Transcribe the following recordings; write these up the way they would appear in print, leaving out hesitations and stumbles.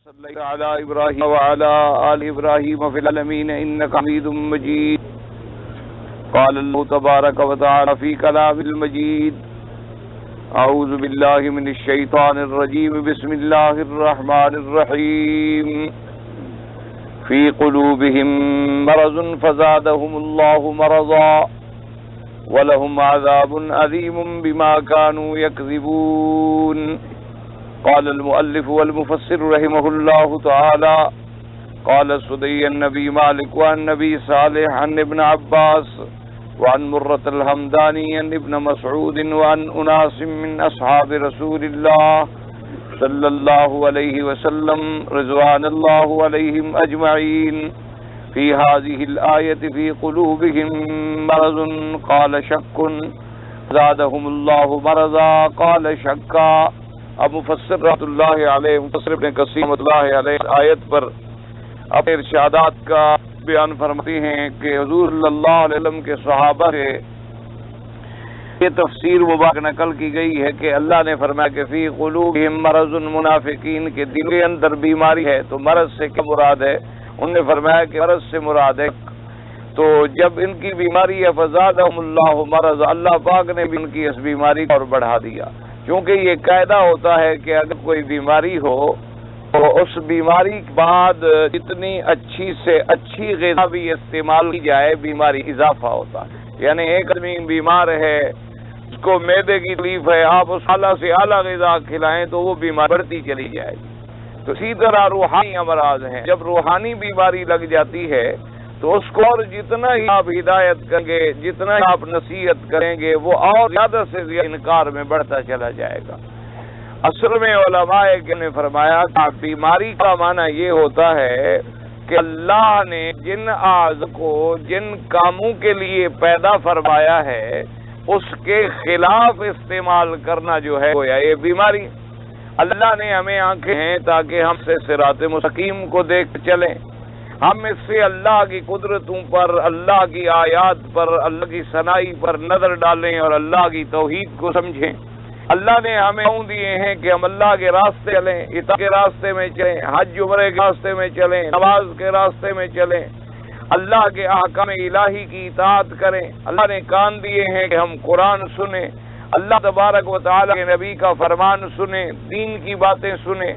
صلی علی ابراہیم وعلی آل ابراہیم فی العالمین انک حمید مجید قال اللہ تبارک و تعالی فی کلام المجید اعوذ باللہ من الشیطان الرجیم بسم اللہ الرحمن الرحیم فی قلوبہم مرض فزادہم اللہ مرضا ولہم عذاب عظیم بما كانوا یکذبون قال المؤلف والمفسر رحمه الله تعالى قال سدي النبي مالك وعن النبي صالح عن ابن عباس وعن مرة الحمداني عن ابن مسعود وعن أناس من أصحاب رسول الله صلى الله عليه وسلم رضوان الله عليهم أجمعين في هذه الآية في قلوبهم مرض قال شك زادهم الله مرضا قال شكا. اب مفسر رحمۃ اللہ علیہ مفسر ابن کثیر رحمۃ اللہ علیہ آیت پر اپنے ارشادات کا بیان فرماتے ہیں کہ حضور صلی اللہ علیہ وسلم کے صحابہ سے یہ تفسیر مبارک نقل کی گئی ہے کہ اللہ نے فرمایا کہ فی قلوبہم مرض، منافقین کے دل کے اندر بیماری ہے. تو مرض سے کیا مراد ہے؟ انہوں نے فرمایا کہ مرض سے مراد ہے تو جب ان کی بیماری ہے فزادہم اللہ مرض، اللہ پاک نے بھی ان کی اس بیماری کو اور بڑھا دیا. کیونکہ یہ قاعدہ ہوتا ہے کہ اگر کوئی بیماری ہو تو اس بیماری کے بعد جتنی اچھی سے اچھی غذا بھی استعمال کی جائے بیماری اضافہ ہوتا ہے. یعنی ایک آدمی بیمار ہے، اس کو معدے کی تکلیف ہے، آپ اس اعلیٰ سے اعلیٰ غذا کھلائیں تو وہ بیماری بڑھتی چلی جائے گی. تو اسی طرح روحانی امراض ہیں، جب روحانی بیماری لگ جاتی ہے تو اس کو اور جتنا ہی آپ ہدایت کریں گے، جتنا ہی آپ نصیحت کریں گے، وہ اور زیادہ سے زیادہ انکار میں بڑھتا چلا جائے گا. اصل میں علماء نے فرمایا کہ بیماری کا معنی یہ ہوتا ہے کہ اللہ نے جن اعضاء کو جن کاموں کے لیے پیدا فرمایا ہے اس کے خلاف استعمال کرنا جو ہے گویا یہ بیماری. اللہ نے ہمیں آنکھیں ہیں تاکہ ہم سے صراط مستقیم کو دیکھ چلیں، ہم اس سے اللہ کی قدرتوں پر، اللہ کی آیات پر، اللہ کی ثنائی پر نظر ڈالیں اور اللہ کی توحید کو سمجھیں. اللہ نے ہمیں حکم دیے ہیں کہ ہم اللہ کے راستے چلیں، اطاعت کے راستے میں چلیں، حج عمرے کے راستے میں چلیں، نماز کے راستے میں چلیں، اللہ کے احکام الہی کی اطاعت کریں. اللہ نے کان دیے ہیں کہ ہم قرآن سنیں، اللہ تبارک و تعالی کے نبی کا فرمان سنیں، دین کی باتیں سنیں.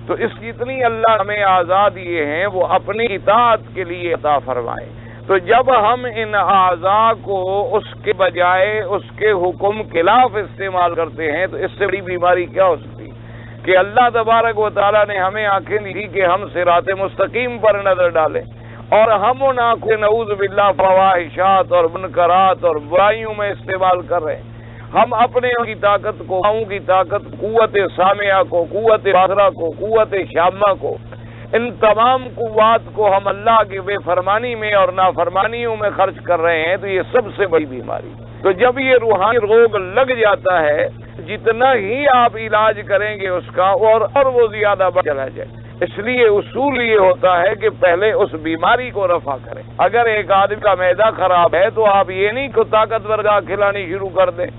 تو اس جتنی اللہ ہمیں آزاد دیے ہیں وہ اپنی اطاعت کے لیے عطا فرمائے. تو جب ہم ان اعضاء کو اس کے بجائے اس کے حکم کے خلاف استعمال کرتے ہیں تو اس سے بڑی بیماری کیا ہو سکتی کہ اللہ تبارک و تعالیٰ نے ہمیں آنکھیں دی کہ ہم صراط مستقیم پر نظر ڈالیں اور ہم ان آنکھوں نعوذ باللہ فواحشات اور منکرات اور برائیوں میں استعمال کر رہے ہیں. ہم اپنے کی طاقت کو، پاؤں کی طاقت، قوت سامعہ کو، قوت بصرہ کو، قوت شامہ کو، ان تمام قوات کو ہم اللہ کی بے فرمانی میں اور نافرمانیوں میں خرچ کر رہے ہیں. تو یہ سب سے بڑی بیماری. تو جب یہ روحانی روگ لگ جاتا ہے جتنا ہی آپ علاج کریں گے اس کا اور وہ زیادہ بڑھ چلا جائے. اس لیے اصول یہ ہوتا ہے کہ پہلے اس بیماری کو رفع کریں. اگر ایک آدمی کا معدہ خراب ہے تو آپ یہ نہیں کہ طاقتور غذا کھلانی شروع کر دیں،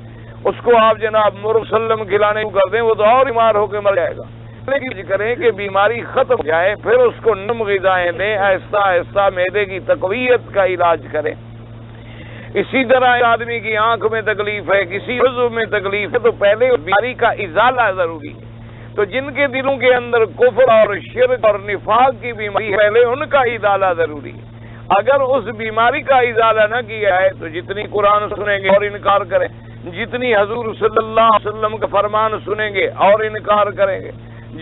اس کو آپ جناب مرسلم کھلانے کر دیں، وہ تو اور بیمار ہو کے مر جائے گا. لیکن کریں کہ بیماری ختم ہو جائے پھر اس کو نرم غذائیں دیں، آہستہ آہستہ معدے کی تقویت کا علاج کریں. اسی طرح آدمی کی آنکھ میں تکلیف ہے، کسی عضو میں تکلیف ہے تو پہلے اس بیماری کا ازالہ ضروری ہے. تو جن کے دلوں کے اندر کفر اور شرک اور نفاق کی بیماری ہے پہلے ان کا ازالہ ضروری ہے. اگر اس بیماری کا ازالہ نہ کیا ہے تو جتنی قرآن سنیں گے اور انکار کریں، جتنی حضور صلی اللہ علیہ وسلم کا فرمان سنیں گے اور انکار کریں گے،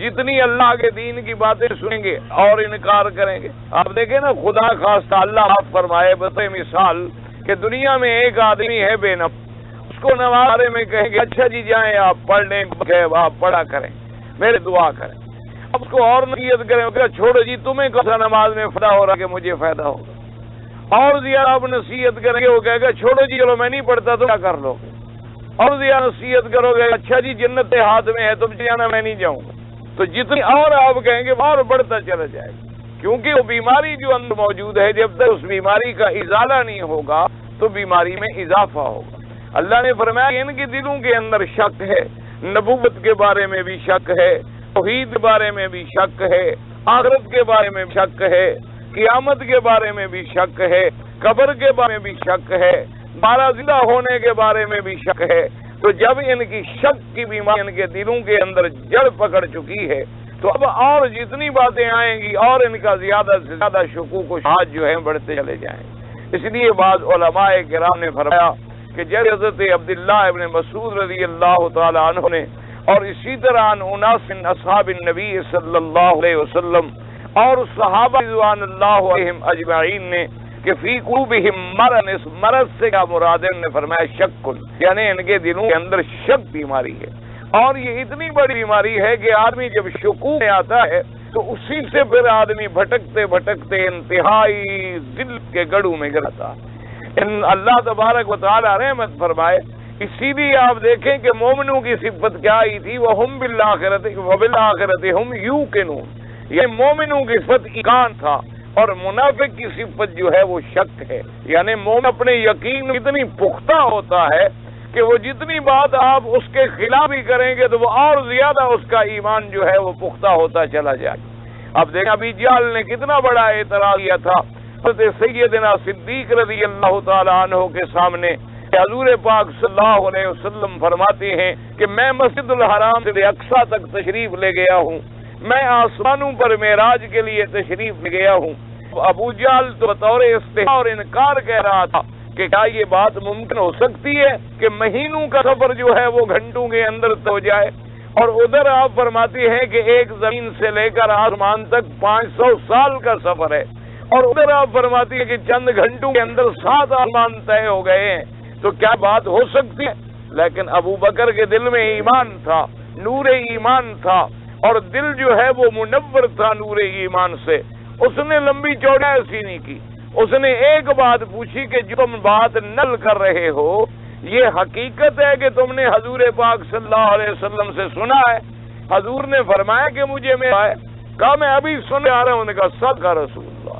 جتنی اللہ کے دین کی باتیں سنیں گے اور انکار کریں گے. آپ دیکھیں نا، خدا خواستہ اللہ معاف فرمائے، بطور مثال کہ دنیا میں ایک آدمی ہے بے نفع، اس کو نماز بارے میں کہیں گے اچھا جی جائیں آپ پڑھ لیں، آپ پڑھا کریں، میرے دعا کریں. اب اس کو اور نصیحت کریں، کہ چھوڑو جی تمہیں کون سا نماز میں فائدہ ہو رہا کہ مجھے فائدہ ہوگا. اور زیادہ آپ نصیحت کریں گے، وہ کہے گا چھوڑو جی چلو میں نہیں پڑھتا تو کیا کر لو گے. اور زیادہ نصیحت کرو گے، اچھا جی جنت ہاتھ میں ہے تم جانا میں نہیں جاؤں گا. تو جتنی اور آپ کہیں گے اور بڑھتا چلا جائے گا. کیونکہ وہ بیماری جو اندر موجود ہے جب تک اس بیماری کا ازالہ نہیں ہوگا تو بیماری میں اضافہ ہوگا. اللہ نے فرمایا کہ ان کے دلوں کے اندر شک ہے، نبوت کے بارے میں بھی شک ہے، توحید کے بارے میں بھی شک ہے، آخرت کے بارے میں شک ہے، قیامت کے بارے میں بھی شک ہے، قبر کے بارے میں بھی شک ہے، دوبارہ زندہ ہونے کے بارے میں بھی شک ہے۔ تو جب ان کی شک کی بیماری ان کے دلوں کے اندر جڑ پکڑ چکی ہے تو اب اور جتنی باتیں آئیں گی اور ان کا زیادہ سے زیادہ شکوک و شبہات جو ہیں بڑھتے چلے جائیں۔ اس لیے بعض علماء کرام نے فرمایا کہ جب حضرت عبداللہ ابن مسعود رضی اللہ تعالی عنہ نے اور اسی طرح اناس من اصحاب النبی صلی اللہ علیہ وسلم اور صحابہ رضوان اللہ علیہم اجمعین نے کہ فی قلوبہم مرض، اس مرض سے کیا مراد ہے؟ انہوں نے فرمایا شک، یعنی ان کے دلوں کے اندر شک بیماری ہے، اور یہ اتنی بڑی بیماری ہے کہ آدمی جب شکوک میں آتا ہے تو اسی سے پھر آدمی بھٹکتے بھٹکتے انتہائی دل کے گڑھوں میں گراتا۔ اللہ تبارک و تعالی رحمت فرمائے۔ اسی لیے آپ دیکھیں کہ مومنوں کی صفت کیا آئی تھی، وَهُمْ بِالْآخِرَةِ وَبِالْآخِرَةِ هُمْ يُوقِنُونَ، یہ مومنوں کی صفت ایمان تھا، اور منافق کی صفت جو ہے وہ شک ہے۔ یعنی مومن اپنے یقین اتنی پختہ ہوتا ہے کہ وہ جتنی بات آپ اس کے خلاف ہی کریں گے تو وہ اور زیادہ اس کا ایمان جو ہے وہ پختہ ہوتا چلا جائے۔ اب دیکھیں ابھی جہل نے کتنا بڑا اعتراض کیا تھا حضرت سیدنا صدیق رضی اللہ تعالی عنہ کے سامنے کہ حضور پاک صلی اللہ علیہ وسلم فرماتے ہیں کہ میں مسجد الحرام سے اقصی تک تشریف لے گیا ہوں، میں آسمانوں پر معراج کے لیے تشریف لے گیا ہوں۔ ابو جہل تو بطور استحضاء اور انکار کہہ رہا تھا کہ کیا یہ بات ممکن ہو سکتی ہے کہ مہینوں کا سفر جو ہے وہ گھنٹوں کے اندر ہو جائے، اور ادھر آپ فرماتے ہیں کہ ایک زمین سے لے کر آسمان تک 500 سال کا سفر ہے، اور ادھر آپ فرماتے ہیں کہ چند گھنٹوں کے اندر 7 آسمان طے ہو گئے ہیں، تو کیا بات ہو سکتی ہے؟ لیکن ابو بکر کے دل میں ایمان تھا، نور ایمان تھا، اور دل جو ہے وہ منور تھا نور ایمان سے۔ اس نے لمبی چوڑائی ایسی نہیں کی، اس نے ایک بات پوچھی کہ جو تم بات نل کر رہے ہو یہ حقیقت ہے کہ تم نے حضور پاک صلی اللہ علیہ وسلم سے سنا ہے؟ حضور نے فرمایا کہ مجھے میرا ہے، کہا میں ابھی سن آ رہا ہوں، انہوں نے کہا صدق رسول اللہ،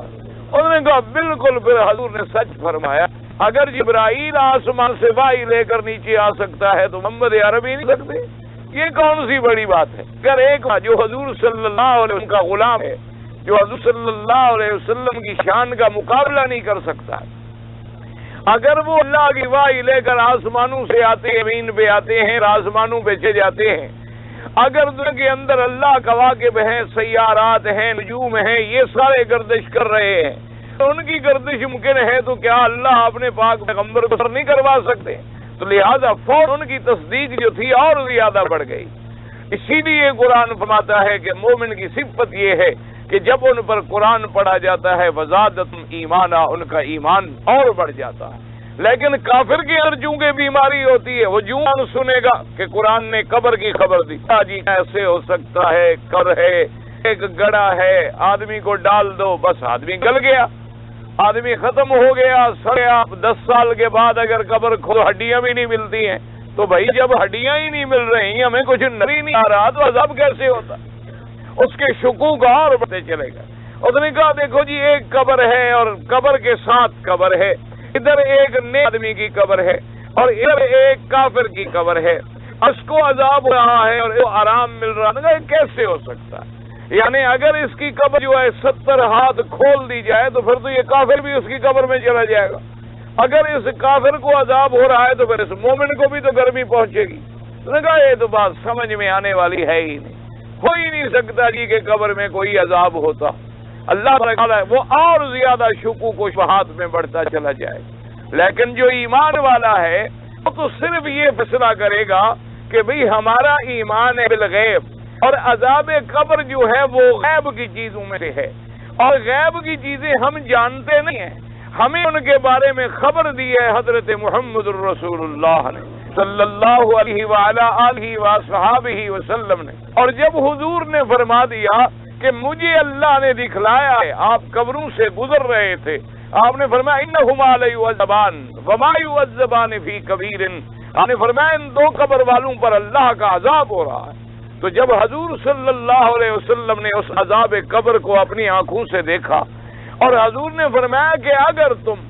انہوں نے کہا بالکل، پھر حضور نے سچ فرمایا، اگر جبرائیل آسمان سے وحی لے کر نیچے آ سکتا ہے تو محمد عربی نہیں سکتے؟ یہ کون سی بڑی بات ہے؟ اگر ایک جو حضور صلی اللہ علیہ وسلم کا غلام ہے، جو حضور صلی اللہ علیہ وسلم کی شان کا مقابلہ نہیں کر سکتا ہے، اگر وہ اللہ کی وحی لے کر آسمانوں سے آتے ہیں، زمین پہ آتے ہیں، آسمانوں پہ چلے جاتے ہیں، اگر دنیا کے اندر اللہ کواکب ہیں، سیارات ہیں، نجوم ہیں، یہ سارے گردش کر رہے ہیں، تو ان کی گردش ممکن ہے تو کیا اللہ اپنے پاک پیغمبر کو نہیں کروا سکتے؟ تو لہذا فوراً ان کی تصدیق جو تھی اور زیادہ بڑھ گئی۔ اسی لیے قرآن فرماتا ہے کہ مومن کی صفت یہ ہے کہ جب ان پر قرآن پڑھا جاتا ہے وزادتہم ایمانا، ان کا ایمان اور بڑھ جاتا ہے۔ لیکن کافر کے اندر چونکہ بیماری ہوتی ہے، وہ جو سنے گا کہ قرآن نے قبر کی خبر دی، جی ایسے ہو سکتا ہے، قبر ہے، ایک گڑا ہے، آدمی کو ڈال دو، بس آدمی گل گیا، آدمی ختم ہو گیا، سڑ گیا۔ 10 سال کے بعد اگر قبر کھولو ہڈیاں بھی نہیں ملتی ہیں، تو بھائی جب ہڈیاں ہی نہیں مل رہی، ہمیں کچھ نظر ہی نہیں آ رہا، تو عذاب کیسے ہوتا؟ اس کے شکوک اور بڑھتے چلے گا۔ اس نے کہا دیکھو جی ایک قبر ہے اور قبر کے ساتھ قبر ہے، ادھر ایک نیک آدمی کی قبر ہے اور ادھر ایک کافر کی قبر ہے، اس کو عذاب ہو رہا ہے اور آرام مل رہا ہے، کیسے ہو سکتا ہے؟ یعنی اگر اس کی قبر جو ہے 70 ہاتھ کھول دی جائے تو پھر تو یہ کافر بھی اس کی قبر میں چلا جائے گا، اگر اس کافر کو عذاب ہو رہا ہے تو پھر اس مومن کو بھی تو گرمی پہنچے گی۔ اس نے کہا یہ تو بات سمجھ میں آنے والی ہے ہی نہیں، ہو ہی نہیں سکتا جی کہ قبر میں کوئی عذاب ہوتا۔ اللہ تعالیٰ وہ اور زیادہ شکوک و شبہات میں بڑھتا چلا جائے، لیکن جو ایمان والا ہے وہ تو صرف یہ فیصلہ کرے گا کہ بھئی ہمارا ایمان ہے بالغیب، اور عذاب قبر جو ہے وہ غیب کی چیزوں میں سے ہے، اور غیب کی چیزیں ہم جانتے نہیں ہیں، ہمیں ان کے بارے میں خبر دی ہے حضرت محمد الرسول اللہ نے صلی اللہ علیہ وآلہ آلہ وصحابہ وسلم نے۔ اور جب حضور نے فرما دیا کہ مجھے اللہ نے دکھلایا ہے، آپ قبروں سے گزر رہے تھے، آپ نے فرمایا انہما لیعذبان وما یعذبان فی کبیر، آپ نے فرمایا ان 2 قبر والوں پر اللہ کا عذاب ہو رہا ہے۔ تو جب حضور صلی اللہ علیہ وسلم نے اس عذاب قبر کو اپنی آنکھوں سے دیکھا، اور حضور نے فرمایا کہ اگر تم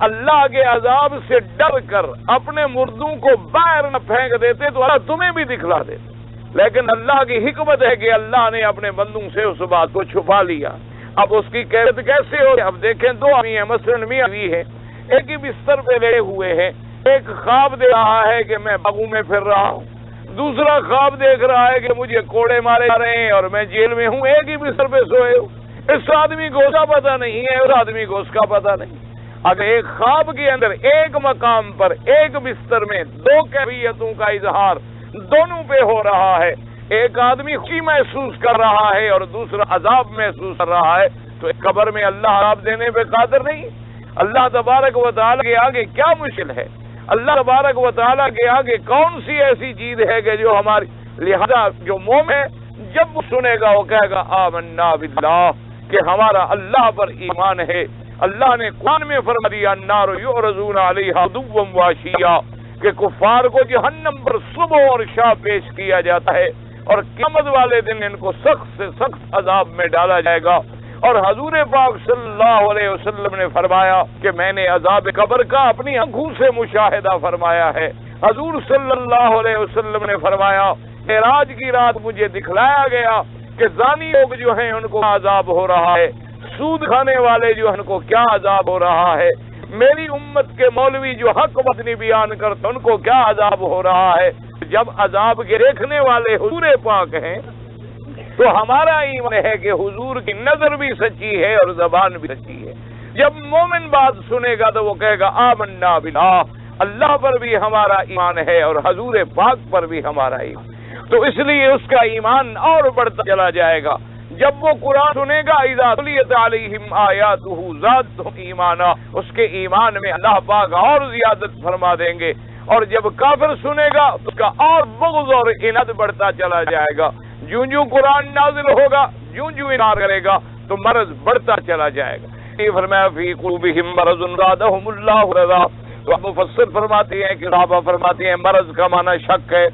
اللہ کے عذاب سے ڈر کر اپنے مردوں کو باہر نہ پھینک دیتے تو اللہ تمہیں بھی دکھلا دیتے۔ لیکن اللہ کی حکمت ہے کہ اللہ نے اپنے بندوں سے اس بات کو چھپا لیا۔ اب اس کی کیفیت کیسے ہو؟ اب دیکھیں دو آدمی ہیں، مثلاً میاں بیوی ہے، ایک ہی بستر پہ لیٹے ہوئے ہیں، ایک خواب دیکھ رہا ہے کہ میں باغوں میں پھر رہا ہوں، دوسرا خواب دیکھ رہا ہے کہ مجھے کوڑے مارے جا رہے ہیں اور میں جیل میں ہوں، ایک ہی بستر پہ سوئے ہوں۔ اس آدمی کو اس کا پتہ نہیں ہے، اس آدمی کو اس کا پتہ نہیں۔ اگر ایک خواب کے اندر ایک مقام پر ایک بستر میں دو کیفیتوں کا اظہار دونوں پہ ہو رہا ہے، ایک آدمی خوشی محسوس کر رہا ہے اور دوسرا عذاب محسوس کر رہا ہے، تو قبر میں اللہ عذاب دینے پہ قادر نہیں؟ اللہ تبارک و تعالیٰ کے آگے کیا مشکل ہے؟ اللہ تبارک و تعالیٰ کے آگے کون سی ایسی چیز ہے کہ جو ہماری؟ لہذا جو مومن ہے جب وہ سنے گا وہ کہے گا آمنا باللہ، کہ ہمارا اللہ پر ایمان ہے۔ اللہ نے قرآن میں فرما دیا النار یعرضون علیہا غدوا وعشیا، کہ کفار کو جہنم پر صبح اور شام پیش کیا جاتا ہے اور قیامت والے دن ان کو سخت سے سخت عذاب میں ڈالا جائے گا۔ اور حضور پاک صلی اللہ علیہ وسلم نے فرمایا کہ میں نے عذاب قبر کا اپنی آنکھوں سے مشاہدہ فرمایا ہے۔ حضور صلی اللہ علیہ وسلم نے فرمایا معراج کی رات مجھے دکھلایا گیا کہ زانی لوگ جو ہیں ان کو عذاب ہو رہا ہے، سود کھانے والے جو ہیں ان کو کیا عذاب ہو رہا ہے، میری امت کے مولوی جو حق بات نہیں بیان کرتے ان کو کیا عذاب ہو رہا ہے۔ جب عذاب کے دیکھنے والے حضور پاک ہیں تو ہمارا ایمان ہے کہ حضور کی نظر بھی سچی ہے اور زبان بھی سچی ہے۔ جب مومن بات سنے گا تو وہ کہے گا آمنا باللہ، اللہ پر بھی ہمارا ایمان ہے اور حضور پاک پر بھی ہمارا ایمان، تو اس لیے اس کا ایمان اور بڑھتا چلا جائے گا۔ جب وہ قرآن سنے گا اذا تلیت علیہم آیاتہ زادتہم ایمانا، اس کے ایمان میں اللہ پاک اور زیادت فرما دیں گے۔ اور جب کافر سنے گا اس کا اور بغض اور عناد بڑھتا چلا جائے گا۔ جوں جوں قرآن نازل ہوگا جوں جوں انکار کرے گا تو مرض بڑھتا چلا جائے گا۔ یہ فرمایا فی قلوبہم مرض زادہم اللہ مرضا، تو اب مفسر فرماتے ہیں کہ صحابہ فرماتے ہیں مرض کا معنی شک ہے۔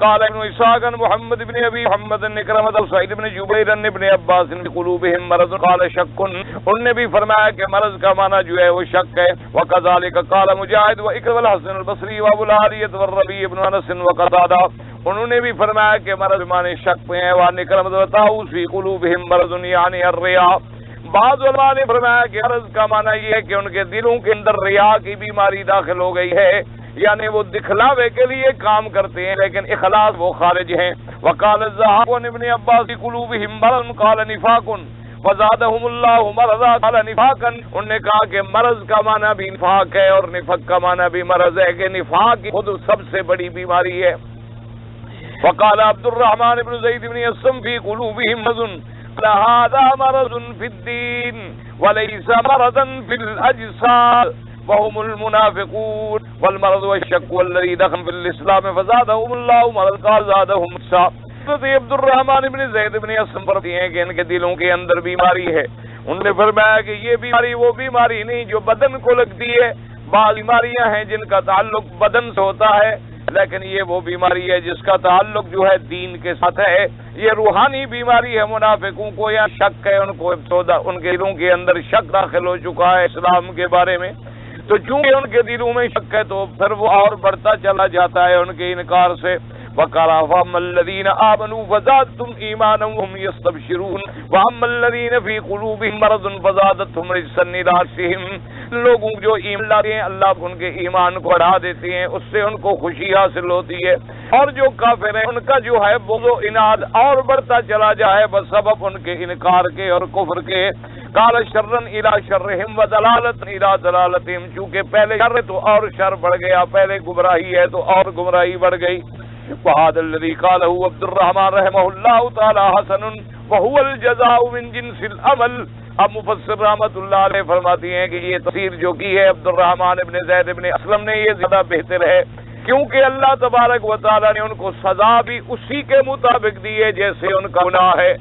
قال ابن اسحاق محمد بن ابی محمد نکرمت سعید بن جبیر ابن عباس قلوبہم مرض قال شک، انہوں نے بھی فرمایا کہ مرض کا معنی جو ہے وہ شک ہے۔ وکذالک قال مجاہد واکرم الحسن البصری وابو العالیۃ والربیع بن انس وقتادہ، انہوں نے بھی فرمایا کہ مرض معنی شک میں ہے۔ وانکرمت وطاؤس فی قلوبہم مرض یعنی الریا، بعض علماء نے فرمایا کہ مرض کا معنی یہ ہے کہ ان کے دلوں کے اندر ریا کی بیماری داخل ہو گئی ہے، یعنی وہ دکھلاوے کے لیے کام کرتے ہیں لیکن اخلاص وہ خارج ہیں۔ وقال الذهب عن ابن عباس قلوبهم مرض قال نفاق وزادهم الله مرضا قال نفاقا، انہوں نے کہا کہ مرض کا معنی بھی نفاق ہے اور نفاق کا معنی بھی مرض ہے، کہ نفاق خود سب سے بڑی بیماری ہے۔ وقال عبد الرحمن بن زید بن اسلم في قلوبهم مرض هذا مرض في الدين وليس مرضا في الاجساد وهم المنافقون والمرض والشك والذي دخل في الاسلام فزادهم الله مرض قال زادهم مرضا۔ حضرت عبد الرحمن بن زید بن اسلم فرماتے ہیں کہ ان کے دلوں کے اندر بیماری ہے۔ انہوں نے فرمایا کہ یہ بیماری وہ بیماری نہیں جو بدن کو لگتی ہے، بعض بیماریاں ہیں جن کا تعلق بدن سے ہوتا ہے، لیکن یہ وہ بیماری ہے جس کا تعلق جو ہے دین کے ساتھ ہے، یہ روحانی بیماری ہے۔ منافقوں کو یا شک ہے، ان کو ان کے دلوں کے اندر شک داخل ہو چکا ہے اسلام کے بارے میں، تو چونکہ ان کے دلوں میں شک ہے تو پھر وہ اور بڑھتا چلا جاتا ہے ان کے انکار سے۔ وَقَالَ فَأَمَّا الَّذِينَ آمَنُوا فَزَادَتْهُمْ إِيمَانًا وَهُمْ يَسْتَبْشِرُونَ وَأَمَّا الَّذِينَ فِي قُلُوبِهِم مَّرَضٌ فَزَادَتْهُمْ رِجْسًا إِلَىٰ رِجْسِهِمْ، لوگوں جو ایمان لاتے ہیں اللہ ان کے ایمان کو بڑھا دیتے ہیں، اس سے ان کو خوشی حاصل ہوتی ہے، اور جو کافر ہیں ان کا جو ہے بغض و عناد اور بڑھتا چلا جائے بسبب ان کے انکار کے اور کفر کے۔ قال شرًا إِلَىٰ شَرِّهِمْ وَضَلَالَةً إِلَىٰ ضَلَالَتِهِمْ، چونکہ پہلے شر تو اور شر بڑھ گیا، پہلے گمراہی ہے تو اور گمراہی بڑھ گئی۔ وَهَذَا الَّذِي قَالَهُ عبد الرحمن رحمہ اللہ تعالی حسن وَهُوَ الْجَزَاءُ مِنْ جِنْسِ الْعَمَلِ۔ اب مفسر رحمۃ اللہ علیہ فرماتی ہیں کہ یہ تفسیر جو کی ہے عبد الرحمن ابن زید ابن اسلم نے یہ زیادہ بہتر ہے، کیونکہ اللہ تبارک و تعالی نے ان کو سزا بھی اسی کے مطابق دی ہے جیسے ان کا گناہ ہے۔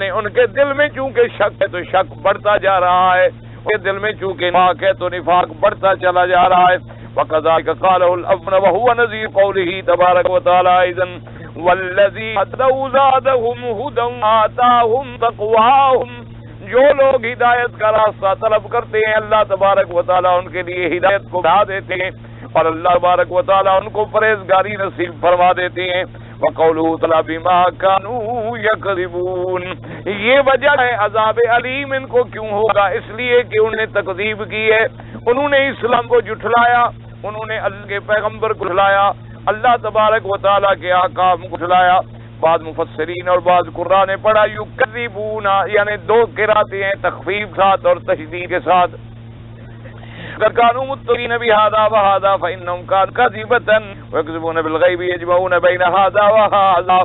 ان کے دل میں چونکہ شک ہے تو شک بڑھتا جا رہا ہے، ان کے دل میں چونکہ نفاق ہے تو نفاق بڑھتا چلا جا رہا ہے۔ وَكَذَلِكَ قَالَهُ الْأَوَّلُ وَهُوَ نَظِيرُ قَوْلِهِ تَبَارَكَ وَتَعَالَى أَيْضًا وَالَّذِينَ اهْتَدَوْا زَادَهُمْ هُدًى وَآتَاهُمْ تَقْوَاهُمْ، جو لوگ ہدایت کا راستہ طلب کرتے ہیں اللہ تبارک و تعالیٰ ان کے لیے ہدایت کو بڑھا دیتے ہیں اور اللہ تبارک و تعالیٰ ان کو پرہیزگاری نصیب فرما دیتے ہیں۔ وقولہ تعالی بما کانوا یکذبون، یہ وجہ ہے عذاب علیم ان کو کیوں ہوگا، اس لیے کہ انہوں نے تکذیب کی ہے، انہوں نے اسلام کو جھٹلایا، انہوں نے اللہ کے پیغمبر کو جھٹلایا، اللہ تبارک و تعالیٰ کے احکام کو جھٹلایا۔ بعض مفسرین اور بعض قراء نے پڑھا یکذبون، یعنی دو قراءتیں ہیں، تخفیف ساتھ اور تشدید کے ساتھ۔ كانوا متقين بهذا وهذا فإنهم كانوا كاذبة ويكذبون بالغيب يجمعون بين هذا وهذا۔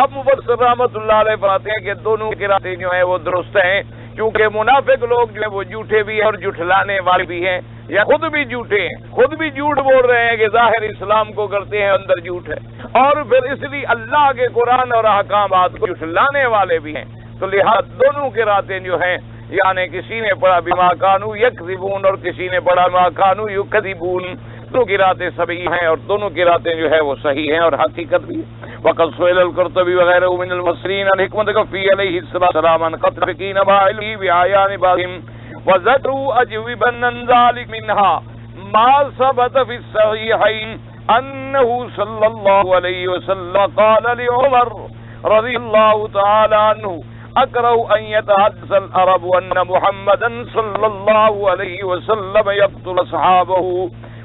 اب مفسر رحمۃ اللہ علیہ فرماتے ہیں کہ دونوں قراءتیں جو ہیں وہ درست ہیں، کیونکہ منافق لوگ جو ہیں وہ جھوٹے بھی ہیں اور جھٹلانے والے بھی ہیں، یا خود بھی جھوٹے ہیں، خود بھی جھوٹ بول رہے ہیں کہ ظاہر اسلام کو کرتے ہیں اندر جھوٹ ہے، اور پھر اس لیے اللہ کے قرآن اور احکامات کو جھٹلانے والے بھی ہیں۔ تو لہذا دونوں قراءتیں جو ہیں، یعنی کسی نے پڑھا بما کانوا یکذبون اور کسی نے پڑھا بما کانوا یکذبون، دونوں قراءتیں صحیح ہیں اور دونوں قراءتیں جو ہے وہ صحیح ہیں اور حقیقت بھی ہے۔ وقد سئل القرطبی وغیرہ من المفسرین عن حکمت کفی علیہ السلام عن قتل فقین بعلمی بعیان بعضهم وذكروا اجوبا عن ذلك منها ما ثبت في الصحيحين انه صلى الله عليه وسلم قال لعمر رضي الله تعالى عنه اکرہ ان یتحدث العرب ان محمدا صلی اللہ علیہ وسلم یقتل اصحابہ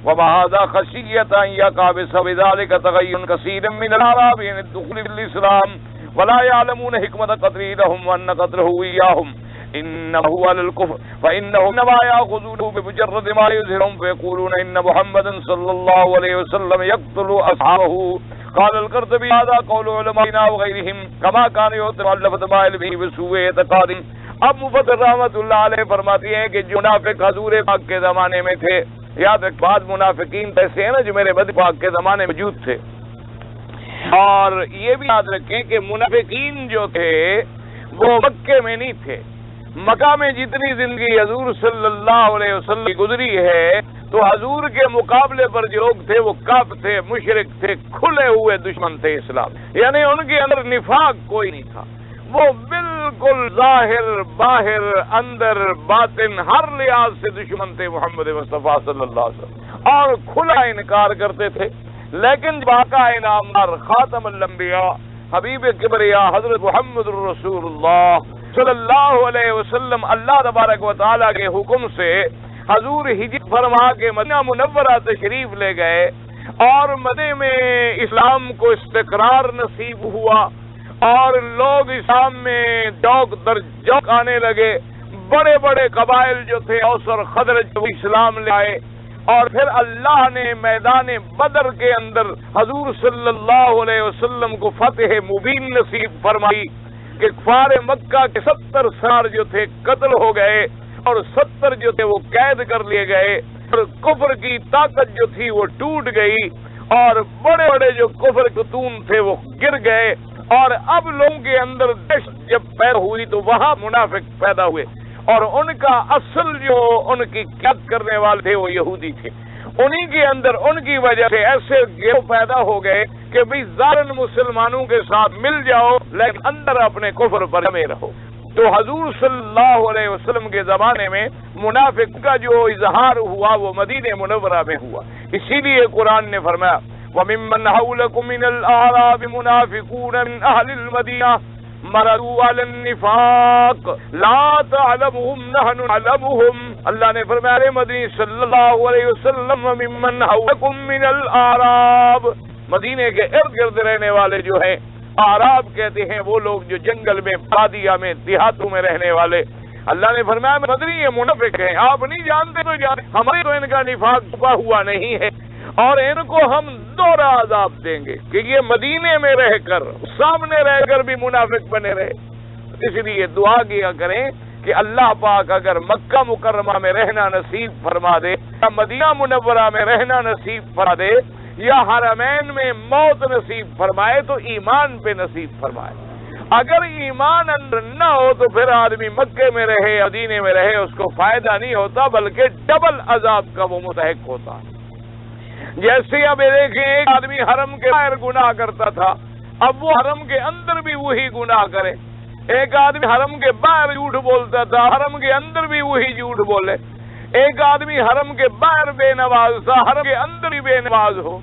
وما هذا خشیۃ ان یقع بسبب ذلك تغیر کثیر من الاعراب عن الدخول في الاسلام ولا يعلمون حکمت قتلہ لهم وان قتلہ ایاہم انما هو على الكفر فانهم انما ياخذونه بمجرد ما يظهرهم فيقولون ان محمدا صلى الله عليه وسلم يقتل اصحابه۔ قال القرطبی هذا قول علمائنا وغیرهم كما كان يتعلف تمائل به بسوء اعتقاد۔ اب مفسر رحمۃ اللہ علیہ فرماتے ہیں کہ جو منافق حضور پاک کے زمانے میں تھے، یاد رکھ بعض منافقین ایسے ہیں نا جو میرے بدر پاک کے زمانے میں موجود تھے، اور یہ بھی یاد رکھیں کہ منافقین جو تھے وہ مکے میں نہیں تھے، مکہ میں جتنی زندگی حضور صلی اللہ علیہ وسلم کی گزری ہے تو حضور کے مقابلے پر جو لوگ تھے وہ کافر تھے، مشرک تھے، کھلے ہوئے دشمن تھے اسلام، یعنی ان کے اندر نفاق کوئی نہیں تھا، وہ بالکل ظاہر باہر اندر باطن ہر لحاظ سے دشمن تھے محمد مصطفیٰ صلی اللہ علیہ وسلم، اور کھلا انکار کرتے تھے۔ لیکن باقا انعامدار خاتم الانبیاء حبیب کبریا حضرت محمد رسول اللہ صلی اللہ علیہ وسلم اللہ تبارک و تعالیٰ کے حکم سے حضور ہجرت فرما کے مدینہ منورہ تشریف لے گئے، اور مدینے میں اسلام کو استقرار نصیب ہوا، اور لوگ اسلام میں جوق در جوق آنے لگے، بڑے بڑے قبائل جو تھے اوس اور خزرج وہ اسلام لے آئے، اور پھر اللہ نے میدان بدر کے اندر حضور صلی اللہ علیہ وسلم کو فتح مبین نصیب فرمائی کہ کفار مکہ کے 70 سردار جو تھے قتل ہو گئے، اور 70 جو تھے وہ قید کر لیے گئے، اور کفر کی طاقت جو تھی وہ ٹوٹ گئی، اور بڑے بڑے جو کفر ستون تھے وہ گر گئے، اور اب لوگوں کے اندر دہشت جب پیدا ہوئی تو وہاں منافق پیدا ہوئے، اور ان کا اصل جو ان کی قیادت کرنے والے تھے وہ یہودی تھے، انہی کے اندر ان کی وجہ سے ایسے گروہ پیدا ہو گئے کہ بھئی ظاہراً مسلمانوں کے ساتھ مل جاؤ لیکن اندر اپنے کفر پر جمے رہو۔ تو حضور صلی اللہ علیہ وسلم کے زمانے میں منافق کا جو اظہار ہوا وہ مدینہ منورہ میں ہوا، اسی لیے قرآن نے فرمایا وَمِمَّنْ حَوْلَكُمْ مِنَ الْأَعْرَابِ مُنَافِقُونَ مِنْ أَهْلِ الْمَدِينَةِ مَرَدُوا عَلَى النِّفَاقِ لَا تَعْلَمُهُمْ نَحْنُ نَعْلَمُهُمْ۔ اللہ نے فرمایا مدنی صلی اللہ علیہ وسلم وَمِمَّنْ حَوْلَكُمْ مِنَ الْأَعْرَابِ، مدینے کے ارد گرد رہنے والے جو ہیں اعراب کہتے ہیں وہ لوگ جو جنگل میں بادیہ میں دیہاتوں میں رہنے والے، اللہ نے فرمایا مدنی یہ منافق ہیں، آپ نہیں جانتے تو جانتے، ہمارے تو ان کا نفاق چھپا ہوا نہیں ہے، اور ان کو ہم دوہرا عذاب دیں گے کہ یہ مدینے میں رہ کر سامنے رہ کر بھی منافق بنے رہے۔ اس لیے دعا کیا کریں کہ اللہ پاک اگر مکہ مکرمہ میں رہنا نصیب فرما دے، یا مدینہ منورہ میں رہنا نصیب فرما دے، یا حرمین میں موت نصیب فرمائے تو ایمان پہ نصیب فرمائے۔ اگر ایمان اندر نہ ہو تو پھر آدمی مکے میں رہے مدینے میں رہے اس کو فائدہ نہیں ہوتا بلکہ ڈبل عذاب کا وہ مستحق ہوتا ہے۔ جیسے اب دیکھیں ایک آدمی حرم کے باہر گناہ کرتا تھا، اب وہ حرم کے اندر بھی وہی گناہ کرے، ایک آدمی حرم کے باہر جھوٹ بولتا تھا، حرم کے اندر بھی وہی جھوٹ بولے، ایک آدمی حرم کے باہر بے نماز تھا، حرم کے اندر بھی بے نماز ہو،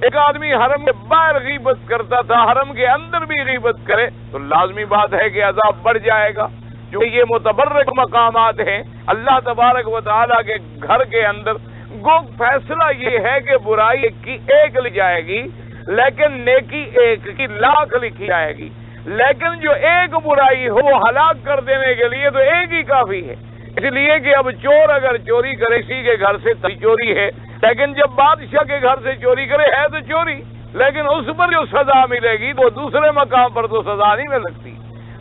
ایک آدمی حرم کے باہر غیبت کرتا تھا، حرم کے اندر بھی غیبت کرے تو لازمی بات ہے کہ عذاب بڑھ جائے گا، کیونکہ یہ متبرک مقامات ہیں اللہ تبارک و تعالیٰ کے گھر کے اندر۔ گو فیصلہ یہ ہے کہ برائی کی ایک لکھی جائے گی لیکن نیکی ایک کی لاکھ لکھی جائے گی، لیکن جو ایک برائی ہو وہ ہلاک کر دینے کے لیے تو ایک ہی کافی ہے۔ اس لیے کہ اب چور اگر چوری کرے کسی کے گھر سے تو چوری ہے، لیکن جب بادشاہ کے گھر سے چوری کرے ہے تو چوری، لیکن اس پر جو سزا ملے گی وہ دوسرے مقام پر تو سزا نہیں مل سکتی۔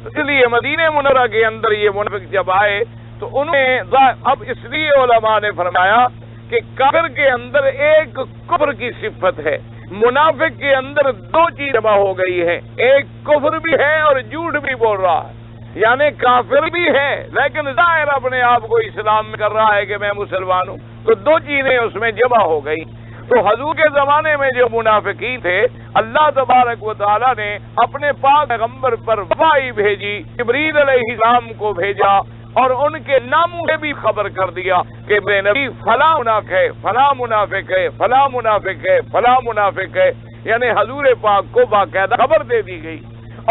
اس لیے مدینہ منورہ کے اندر یہ منافق جب آئے تو انہوں نے اب اس لیے علماء نے فرمایا کہ کافر کے اندر ایک کفر کی صفت ہے، منافق کے اندر دو چیز جمع ہو گئی ہے، ایک کفر بھی ہے اور جھوٹ بھی بول رہا ہے، یعنی کافر بھی ہے لیکن ظاہر اپنے آپ کو اسلام میں کر رہا ہے کہ میں مسلمان ہوں، تو دو چیزیں اس میں جمع ہو گئی۔ تو حضور کے زمانے میں جو منافقین تھے اللہ تبارک و تعالیٰ نے اپنے پاک پیغمبر پر وحی بھیجی، جبریل علیہ السلام کو بھیجا اور ان کے ناموں سے بھی خبر کر دیا کہ میرے نبی فلاں منافق ہے، فلاں منافق ہے، فلاں منافق ہے، فلاں منافق ہے، یعنی حضور پاک کو باقاعدہ خبر دے دی گئی،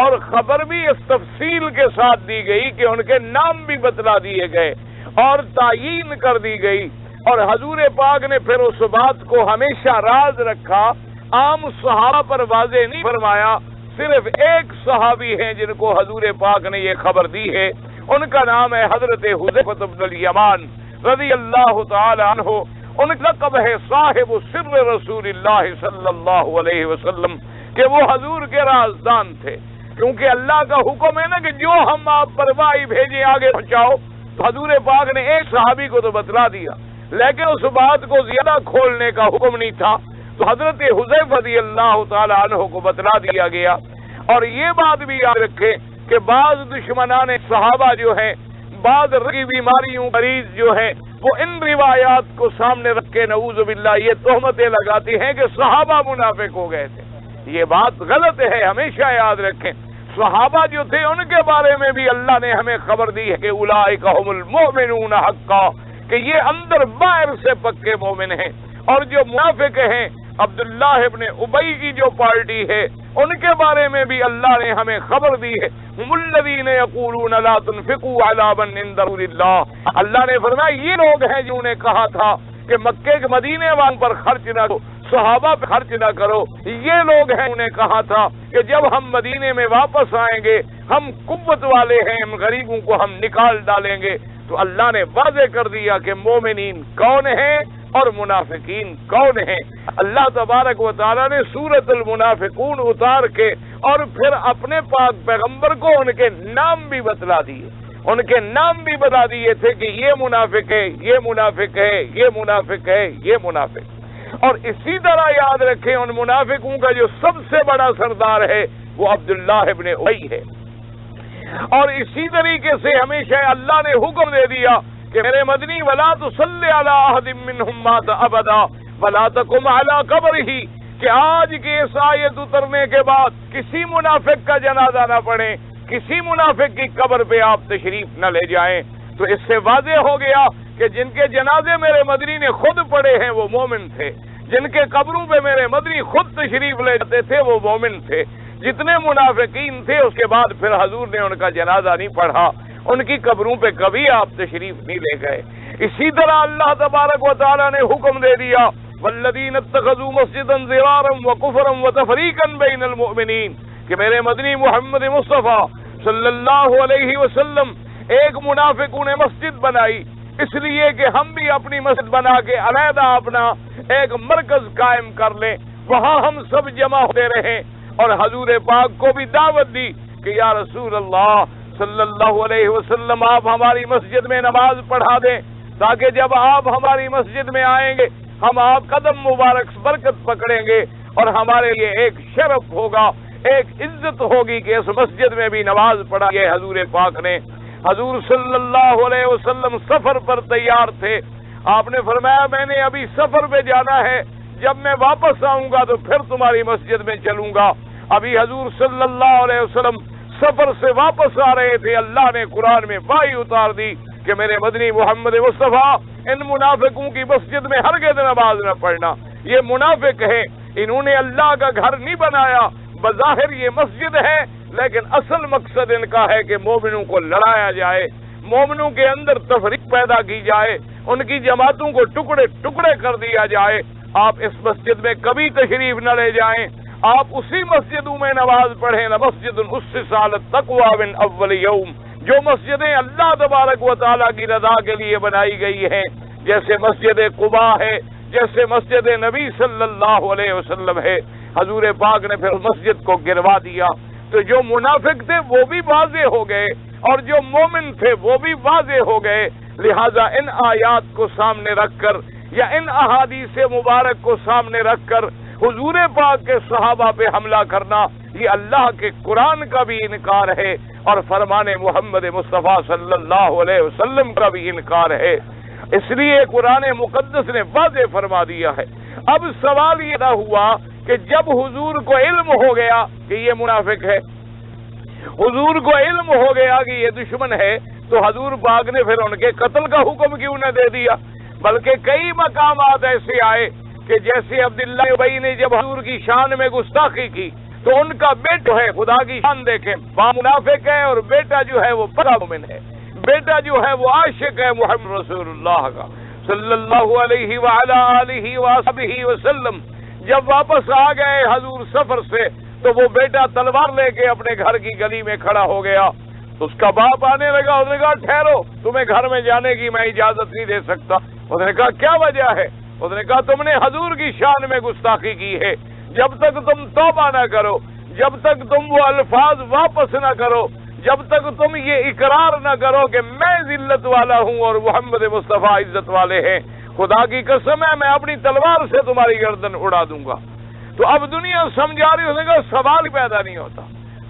اور خبر بھی اس تفصیل کے ساتھ دی گئی کہ ان کے نام بھی بتلا دیے گئے اور تعیین کر دی گئی، اور حضور پاک نے پھر اس بات کو ہمیشہ راز رکھا، عام صحابہ پر واضح نہیں فرمایا، صرف ایک صحابی ہیں جن کو حضور پاک نے یہ خبر دی ہے، ان کا نام ہے حضرت حذیفہ بن الیمان رضی اللہ تعالی عنہ، ان کا لقب ہے صاحب سر رسول اللہ صلی اللہ علیہ وسلم، کہ وہ حضور کے رازدان تھے، کیونکہ اللہ کا حکم ہے نا کہ جو ہم آپ پر وحی بھیجیں آگے پہنچاؤ، تو حضور پاک نے ایک صحابی کو تو بتلا دیا لیکن اس بات کو زیادہ کھولنے کا حکم نہیں تھا، تو حضرت حذیفہ رضی اللہ تعالی عنہ کو بتلا دیا گیا۔ اور یہ بات بھی یاد رکھیں کہ بعض دشمنان صحابہ جو ہیں، بعض کی بیماریوں مریض جو ہیں، وہ ان روایات کو سامنے رکھ کے نعوذ باللہ یہ تہمتیں لگاتی ہیں کہ صحابہ منافق ہو گئے تھے۔ یہ بات غلط ہے، ہمیشہ یاد رکھیں صحابہ جو تھے ان کے بارے میں بھی اللہ نے ہمیں خبر دی ہے کہ اولئک هم المؤمنون حقا، کہ یہ اندر باہر سے پکے مومن ہیں، اور جو منافق ہیں عبداللہ ابن ابی کی جو پارٹی ہے ان کے بارے میں بھی اللہ نے ہمیں خبر دی ہے، هم الذین یقولون لا تنفقوا علی من عند رسول اللہ، اللہ نے فرمایا یہ لوگ ہیں جنہوں نے کہا تھا کہ مکے کے مدینے والوں پر خرچ نہ کرو، صحابہ پہ خرچ نہ کرو، یہ لوگ ہیں انہیں کہا تھا کہ جب ہم مدینے میں واپس آئیں گے ہم قوت والے ہیں، ہم غریبوں کو ہم نکال ڈالیں گے۔ تو اللہ نے واضح کر دیا کہ مومنین کون ہیں اور منافقین کون ہیں۔ اللہ تبارک و تعالیٰ نے سورۃ المنافقون اتار کے اور پھر اپنے پاک پیغمبر کو ان کے نام بھی بتلا دیے، ان کے نام بھی بتا دیے تھے کہ یہ منافق ہے، یہ منافق ہے، یہ منافق ہے، یہ منافق۔ اور اسی طرح یاد رکھیں ان منافقوں کا جو سب سے بڑا سردار ہے وہ عبداللہ ابن ابی ہے، اور اسی طریقے سے ہمیشہ اللہ نے حکم دے دیا کہ میرے مدنی ولا تصلی علی احد منہم مات ابدا ولا تقم علی قبرہ، کہ آج کی اس آیت اترنے کے بعد کسی منافق کا جنازہ نہ پڑھے، کسی منافق کی قبر پہ آپ تشریف نہ لے جائیں۔ تو اس سے واضح ہو گیا کہ جن کے جنازے میرے مدنی نے خود پڑھے ہیں وہ مومن تھے، جن کے قبروں پہ میرے مدنی خود تشریف لے جاتے تھے وہ مومن تھے۔ جتنے منافقین تھے اس کے بعد پھر حضور نے ان کا جنازہ نہیں پڑھا، ان کی قبروں پہ کبھی آپ تشریف نہیں لے گئے۔ اسی طرح اللہ تبارک و تعالیٰ نے حکم دے دیا والذین اتخذوا مسجدا ضرارا وکفرا وتفریقا بین المؤمنین، کہ میرے مدنی محمد مصطفیٰ صلی اللہ علیہ وسلم ایک منافقوں نے مسجد بنائی اس لیے کہ ہم بھی اپنی مسجد بنا کے علیحدہ اپنا ایک مرکز قائم کر لیں، وہاں ہم سب جمع ہوتے رہیں، اور حضور پاک کو بھی دعوت دی کہ یا رسول اللہ صلی اللہ علیہ وسلم آپ ہماری مسجد میں نماز پڑھا دیں تاکہ جب آپ ہماری مسجد میں آئیں گے ہم آپ قدم مبارک برکت پکڑیں گے، اور ہمارے لیے ایک شرف ہوگا، ایک عزت ہوگی کہ اس مسجد میں بھی نماز پڑھا۔ یہ حضور پاک نے، حضور صلی اللہ علیہ وسلم سفر پر تیار تھے، آپ نے فرمایا میں نے ابھی سفر پہ جانا ہے، جب میں واپس آؤں گا تو پھر تمہاری مسجد میں چلوں گا۔ ابھی حضور صلی اللہ علیہ وسلم سفر سے واپس آ رہے تھے، اللہ نے قرآن میں وحی اتار دی کہ میرے مدنی محمد مصطفیٰ ان منافقوں کی مسجد میں ہرگز نماز نہ پڑھنا، یہ منافق ہیں، انہوں نے اللہ کا گھر نہیں بنایا، بظاہر یہ مسجد ہے لیکن اصل مقصد ان کا ہے کہ مومنوں کو لڑایا جائے، مومنوں کے اندر تفریق پیدا کی جائے، ان کی جماعتوں کو ٹکڑے ٹکڑے کر دیا جائے۔ آپ اس مسجد میں کبھی تشریف نہ لے جائیں، آپ اسی مسجدوں میں نماز پڑھیں، مسجد اسست علی التقوی من اول یوم، جو مسجدیں اللہ تبارک و تعالیٰ کی رضا کے لیے بنائی گئی ہیں، جیسے مسجد قباء ہے، جیسے مسجد نبی صلی اللہ علیہ وسلم ہے۔ حضور پاک نے پھر مسجد کو گروا دیا، تو جو منافق تھے وہ بھی واضح ہو گئے اور جو مومن تھے وہ بھی واضح ہو گئے۔ لہذا ان آیات کو سامنے رکھ کر یا ان احادیث مبارک کو سامنے رکھ کر حضور پاک کے صحابہ پہ حملہ کرنا، یہ اللہ کے قرآن کا بھی انکار ہے اور فرمان محمد مصطفیٰ صلی اللہ علیہ وسلم کا بھی انکار ہے۔ اس لیے قرآن مقدس نے واضح فرما دیا ہے۔ اب سوال یہ نہ ہوا کہ جب حضور کو علم ہو گیا کہ یہ منافق ہے، حضور کو علم ہو گیا کہ یہ دشمن ہے، تو حضور پاک نے پھر ان کے قتل کا حکم کیوں نہ دے دیا؟ بلکہ کئی مقامات ایسے آئے کہ جیسے عبداللہ ابی نے جب حضور کی شان میں گستاخی کی تو ان کا بیٹا ہے، خدا کی شان دیکھیں، باپ منافق ہے اور بیٹا جو ہے وہ پکا مومن ہے، بیٹا جو ہے وہ عاشق ہے محمد رسول اللہ کا صلی اللہ علیہ وعلی آلہ وصحبہ وسلم۔ جب واپس آ گئے حضور سفر سے تو وہ بیٹا تلوار لے کے اپنے گھر کی گلی میں کھڑا ہو گیا، تو اس کا باپ آنے لگا، اس نے کہا ٹھہرو، تمہیں گھر میں جانے کی میں اجازت نہیں دے سکتا۔ اس نے کہا کیا وجہ ہے؟ اس نے کہا تم نے حضور کی شان میں گستاخی کی ہے، جب تک تم توبہ نہ کرو، جب تک تم وہ الفاظ واپس نہ کرو، جب تک تم یہ اقرار نہ کرو کہ میں ذلت والا ہوں اور محمد مصطفیٰ عزت والے ہیں، خدا کی قسم ہے میں اپنی تلوار سے تمہاری گردن اڑا دوں گا۔ تو اب دنیا سمجھا رہی، اس نے کہا سوال پیدا نہیں ہوتا۔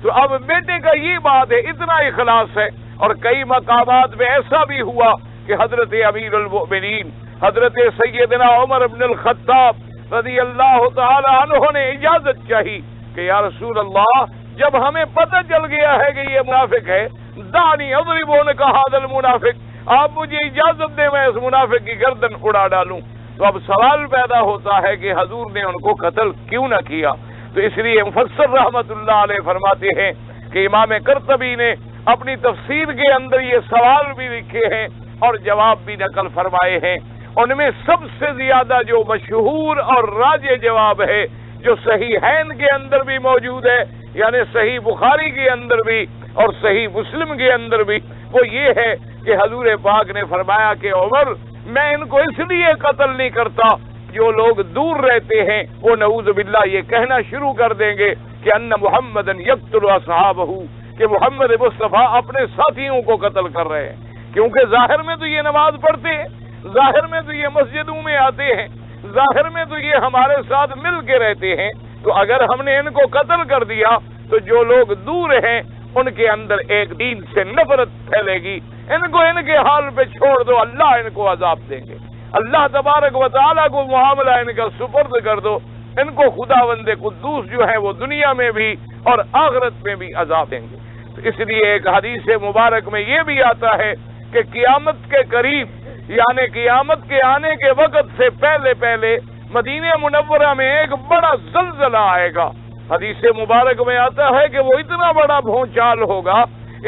تو اب بیٹے کا یہ بات ہے، اتنا اخلاص ہے۔ اور کئی مقامات میں ایسا بھی ہوا کہ حضرت امیر المؤمنین حضرت سیدنا عمر بن الخطاب رضی اللہ تعالی عنہ نے اجازت چاہی کہ یا رسول اللہ، جب ہمیں پتہ چل گیا ہے کہ یہ منافق ہے، دانی اضرب عنق ھذا المنافق، آپ مجھے اجازت دیں میں اس منافق کی گردن اڑا ڈالوں۔ تو اب سوال پیدا ہوتا ہے کہ حضور نے ان کو قتل کیوں نہ کیا؟ تو اس لیے مفسر رحمت اللہ علیہ فرماتے ہیں کہ امام قرطبی نے اپنی تفسیر کے اندر یہ سوال بھی لکھے ہیں اور جواب بھی نقل فرمائے ہیں۔ ان میں سب سے زیادہ جو مشہور اور راجح جواب ہے، جو صحیحین کے اندر بھی موجود ہے، یعنی صحیح بخاری کے اندر بھی اور صحیح مسلم کے اندر بھی، وہ یہ ہے کہ حضور پاک نے فرمایا کہ عمر، میں ان کو اس لیے قتل نہیں کرتا، جو لوگ دور رہتے ہیں وہ نعوذ باللہ یہ کہنا شروع کر دیں گے کہ ان محمدن یقتل اصحابہ، کہ محمد مصطفیٰ اپنے ساتھیوں کو قتل کر رہے ہیں، کیونکہ ظاہر میں تو یہ نماز پڑھتے ہیں، ظاہر میں تو یہ مسجدوں میں آتے ہیں، ظاہر میں تو یہ ہمارے ساتھ مل کے رہتے ہیں، تو اگر ہم نے ان کو قتل کر دیا تو جو لوگ دور ہیں ان کے اندر ایک دین سے نفرت پھیلے گی، ان کو ان کے حال پہ چھوڑ دو، اللہ ان کو عذاب دیں گے، اللہ تبارک و تعالیٰ کو معاملہ ان کا سپرد کر دو، ان کو خداوند قدوس جو ہے وہ دنیا میں بھی اور آخرت میں بھی عذاب دیں گے۔ تو اس لیے ایک حدیث مبارک میں یہ بھی آتا ہے کہ قیامت کے قریب، یعنی قیامت کے آنے کے وقت سے پہلے پہلے مدینہ منورہ میں ایک بڑا زلزلہ آئے گا۔ حدیث مبارک میں آتا ہے کہ وہ اتنا بڑا بھونچال ہوگا،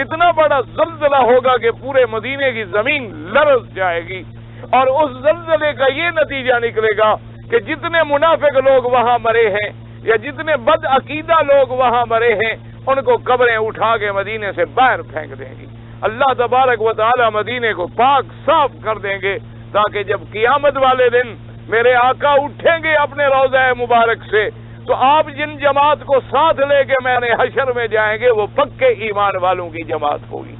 اتنا بڑا زلزلہ ہوگا کہ پورے مدینے کی زمین لرز جائے گی، اور اس زلزلے کا یہ نتیجہ نکلے گا کہ جتنے منافق لوگ وہاں مرے ہیں یا جتنے بد عقیدہ لوگ وہاں مرے ہیں، ان کو قبریں اٹھا کے مدینے سے باہر پھینک دیں گی۔ اللہ تبارک و تعالی مدینے کو پاک صاف کر دیں گے، تاکہ جب قیامت والے دن میرے آقا اٹھیں گے اپنے روضہ مبارک سے، تو آپ جن جماعت کو ساتھ لے کے میں نے حشر میں جائیں گے وہ پکے ایمان والوں کی جماعت ہوگی۔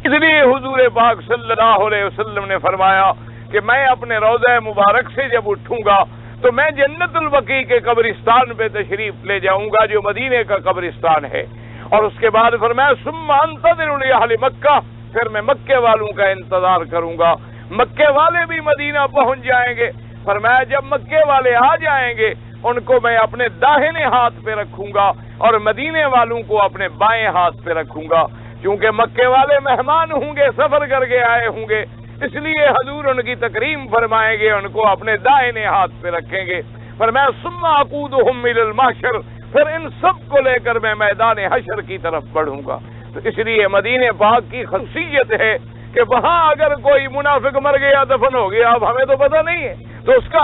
اس لیے حضور پاک صلی اللہ علیہ وسلم نے فرمایا کہ میں اپنے روضہ مبارک سے جب اٹھوں گا تو میں جنت البقیع کے قبرستان پہ تشریف لے جاؤں گا جو مدینے کا قبرستان ہے، اور اس کے بعد فرمایا ثم انتظر لاہل مکہ، پھر میں مکے والوں کا انتظار کروں گا، مکے والے بھی مدینہ پہنچ جائیں گے۔ فرمایا جب مکے والے آ جائیں گے ان کو میں اپنے داہنے ہاتھ پہ رکھوں گا اور مدینے والوں کو اپنے بائیں ہاتھ پہ رکھوں گا، کیونکہ مکے والے مہمان ہوں گے، سفر کر کے آئے ہوں گے، اس لیے حضور ان کی تکریم فرمائیں گے، ان کو اپنے دائیں ہاتھ پہ رکھیں گے۔ فرمایا ثم اقودہم الی المحشر، پھر ان سب کو لے کر میں میدان حشر کی طرف بڑھوں گا۔ تو اس لیے مدینہ پاک کی خصوصیت ہے کہ وہاں اگر کوئی منافق مر گیا، دفن ہو گیا، اب ہمیں تو پتہ نہیں ہے، تو اس کا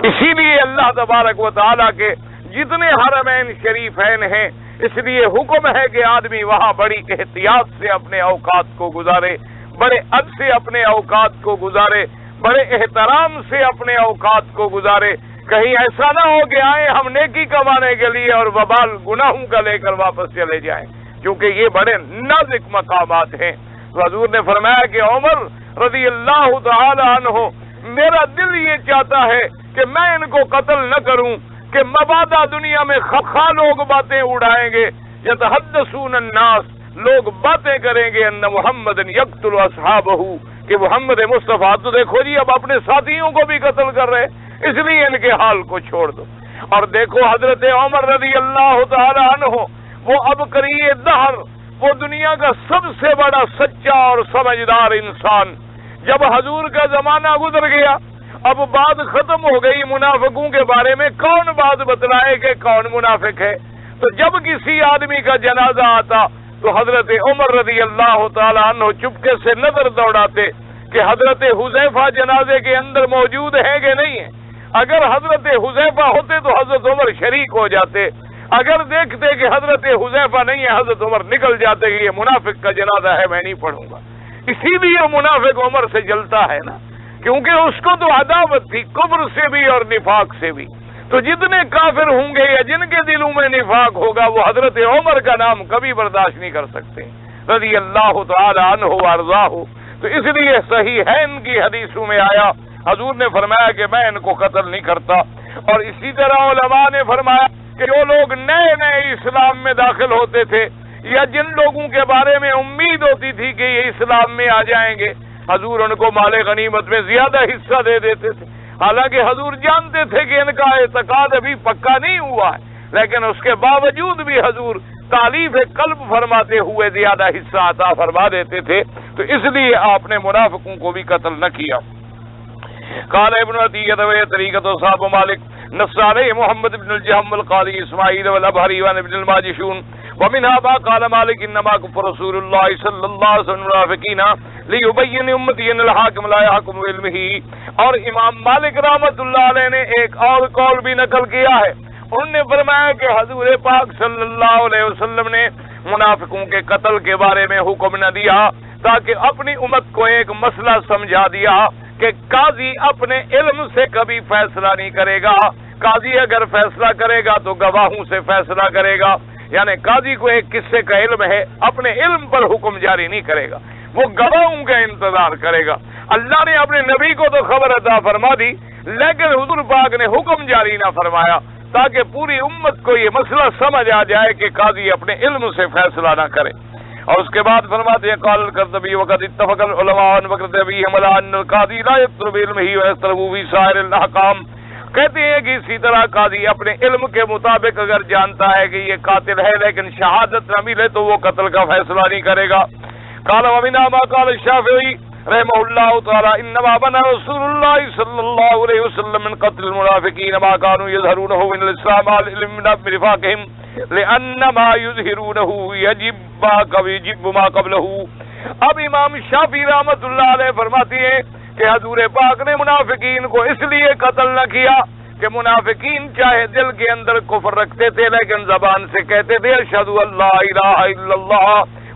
اسی لیے اللہ تبارک و تعالیٰ کے جتنے حرمین شریفین ہیں، اس لیے حکم ہے کہ آدمی وہاں بڑی احتیاط سے اپنے اوقات کو گزارے، بڑے ادب سے اپنے اوقات کو گزارے، بڑے احترام سے اپنے اوقات کو گزارے۔ کہیں ایسا نہ ہو کہ آئے ہم نیکی کمانے کے لیے اور وبال گناہوں کا لے کر واپس چلے جائیں، کیونکہ یہ بڑے نازک مقامات ہیں۔ تو حضور نے فرمایا کہ عمر رضی اللہ تعالی عنہ، میرا دل یہ چاہتا ہے کہ میں ان کو قتل نہ کروں، کہ مبادا دنیا میں خواہ لوگ باتیں اڑائیں گے، یتحدثون الناس، لوگ باتیں کریں گے ان محمد یقتل اصحابہ، کہ محمد مصطفیٰ تو دیکھو جی اب اپنے ساتھیوں کو بھی قتل کر رہے، اس لیے ان کے حال کو چھوڑ دو۔ اور دیکھو حضرت عمر رضی اللہ تعالی عنہ، وہ عبقری دہر، وہ دنیا کا سب سے بڑا سچا اور سمجھدار انسان، جب حضور کا زمانہ گزر گیا، اب بات ختم ہو گئی منافقوں کے بارے میں، کون بات بتلائے کہ کون منافق ہے؟ تو جب کسی آدمی کا جنازہ آتا تو حضرت عمر رضی اللہ تعالی عنہ چپکے سے نظر دوڑاتے کہ حضرت حذیفہ جنازے کے اندر موجود ہے کہ نہیں ہے۔ اگر حضرت حذیفہ ہوتے تو حضرت عمر شریک ہو جاتے، اگر دیکھتے کہ حضرت حذیفہ نہیں ہے، حضرت عمر نکل جاتے کہ یہ منافق کا جنازہ ہے، میں نہیں پڑھوں گا۔ اسی لیے منافق عمر سے جلتا ہے نا، کیونکہ اس کو تو عداوت تھی کفر سے بھی اور نفاق سے بھی۔ تو جتنے کافر ہوں گے یا جن کے دلوں میں نفاق ہوگا، وہ حضرت عمر کا نام کبھی برداشت نہیں کر سکتے رضی اللہ تعالی عنہ وارضاہ۔ تو اس لیے صحیح ہے ان کی حدیثوں میں آیا، حضور نے فرمایا کہ میں ان کو قتل نہیں کرتا۔ اور اسی طرح علماء نے فرمایا کہ جو لوگ نئے نئے اسلام میں داخل ہوتے تھے، یا جن لوگوں کے بارے میں امید ہوتی تھی کہ یہ اسلام میں آ جائیں گے، حضور ان کو مال غنیمت میں زیادہ حصہ دے دیتے تھے، حالانکہ حضور جانتے تھے کہ ان کا اعتقاد ابھی پکا نہیں ہوا ہے، لیکن اس کے باوجود بھی حضور تالیف قلب فرماتے ہوئے زیادہ حصہ عطا فرما دیتے تھے۔ تو اس لیے آپ نے منافقوں کو بھی قتل نہ کیا۔ قال ابن عطیہ و طریقۃ اصحاب مالک نص علیہ محمد بن الجهم القاضی اسماعیل والابہری وان ابن الماجشون ومنها ما قال مالك انما كفر رسول الله صلی اللہ علیہ وسلم المنافقین لیبین امتی ان الحاکم لا يحكم بعلمه۔ اور امام مالک رحمۃ اللہ علیہ نے ایک اور قول بھی نقل کیا ہے، انہوں نے فرمایا کہ حضور پاک صلی اللہ علیہ وسلم نے منافقوں کے قتل کے بارے میں حکم نہ دیا، تاکہ اپنی امت کو ایک مسئلہ سمجھا دیا کہ قاضی اپنے علم سے کبھی فیصلہ نہیں کرے گا، قاضی اگر فیصلہ کرے گا تو گواہوں سے فیصلہ کرے گا، یعنی قاضی کو ایک قصے کا علم ہے، اپنے علم پر حکم جاری نہیں کرے گا، وہ گواہوں کا انتظار کرے گا۔ اللہ نے اپنے نبی کو تو خبر عطا فرما دی، لیکن حضور پاک نے حکم جاری نہ فرمایا، تاکہ پوری امت کو یہ مسئلہ سمجھ آ جائے کہ قاضی اپنے علم سے فیصلہ نہ کرے۔ اور اس کے بعد فرماتے ہیں قال القرطبی وقد اتفق العلماء ان وقتبیہم علی ان القاضی لا یطلب علمہ ویطلب فی سائر الاحکام۔ کہتے ہیں کہ اسی طرح قاضی اپنے علم کے مطابق اگر جانتا ہے کہ یہ قاتل ہے لیکن شہادت نہ ملے تو وہ قتل کا فیصلہ نہیں کرے گا۔ قال ومنها ما قال الشافعی رحمہ اللہ تعالی انما بنا رسول اللہ صلی اللہ علیہ وسلم من قتل المنافقین ما كانوا يظهرونه من الاسلام على علم من نفاقهم لان ما يظهرونه يجب ما قبله۔ اب امام شافعی رحمۃ اللہ علیہ فرماتی ہیں کہ حضور پاک نے منافقین کو اس لیے قتل نہ کیا کہ منافقین چاہے دل کے اندر کفر رکھتے تھے لیکن زبان سے کہتے تھے اشہد ان لا الہ الا اللہ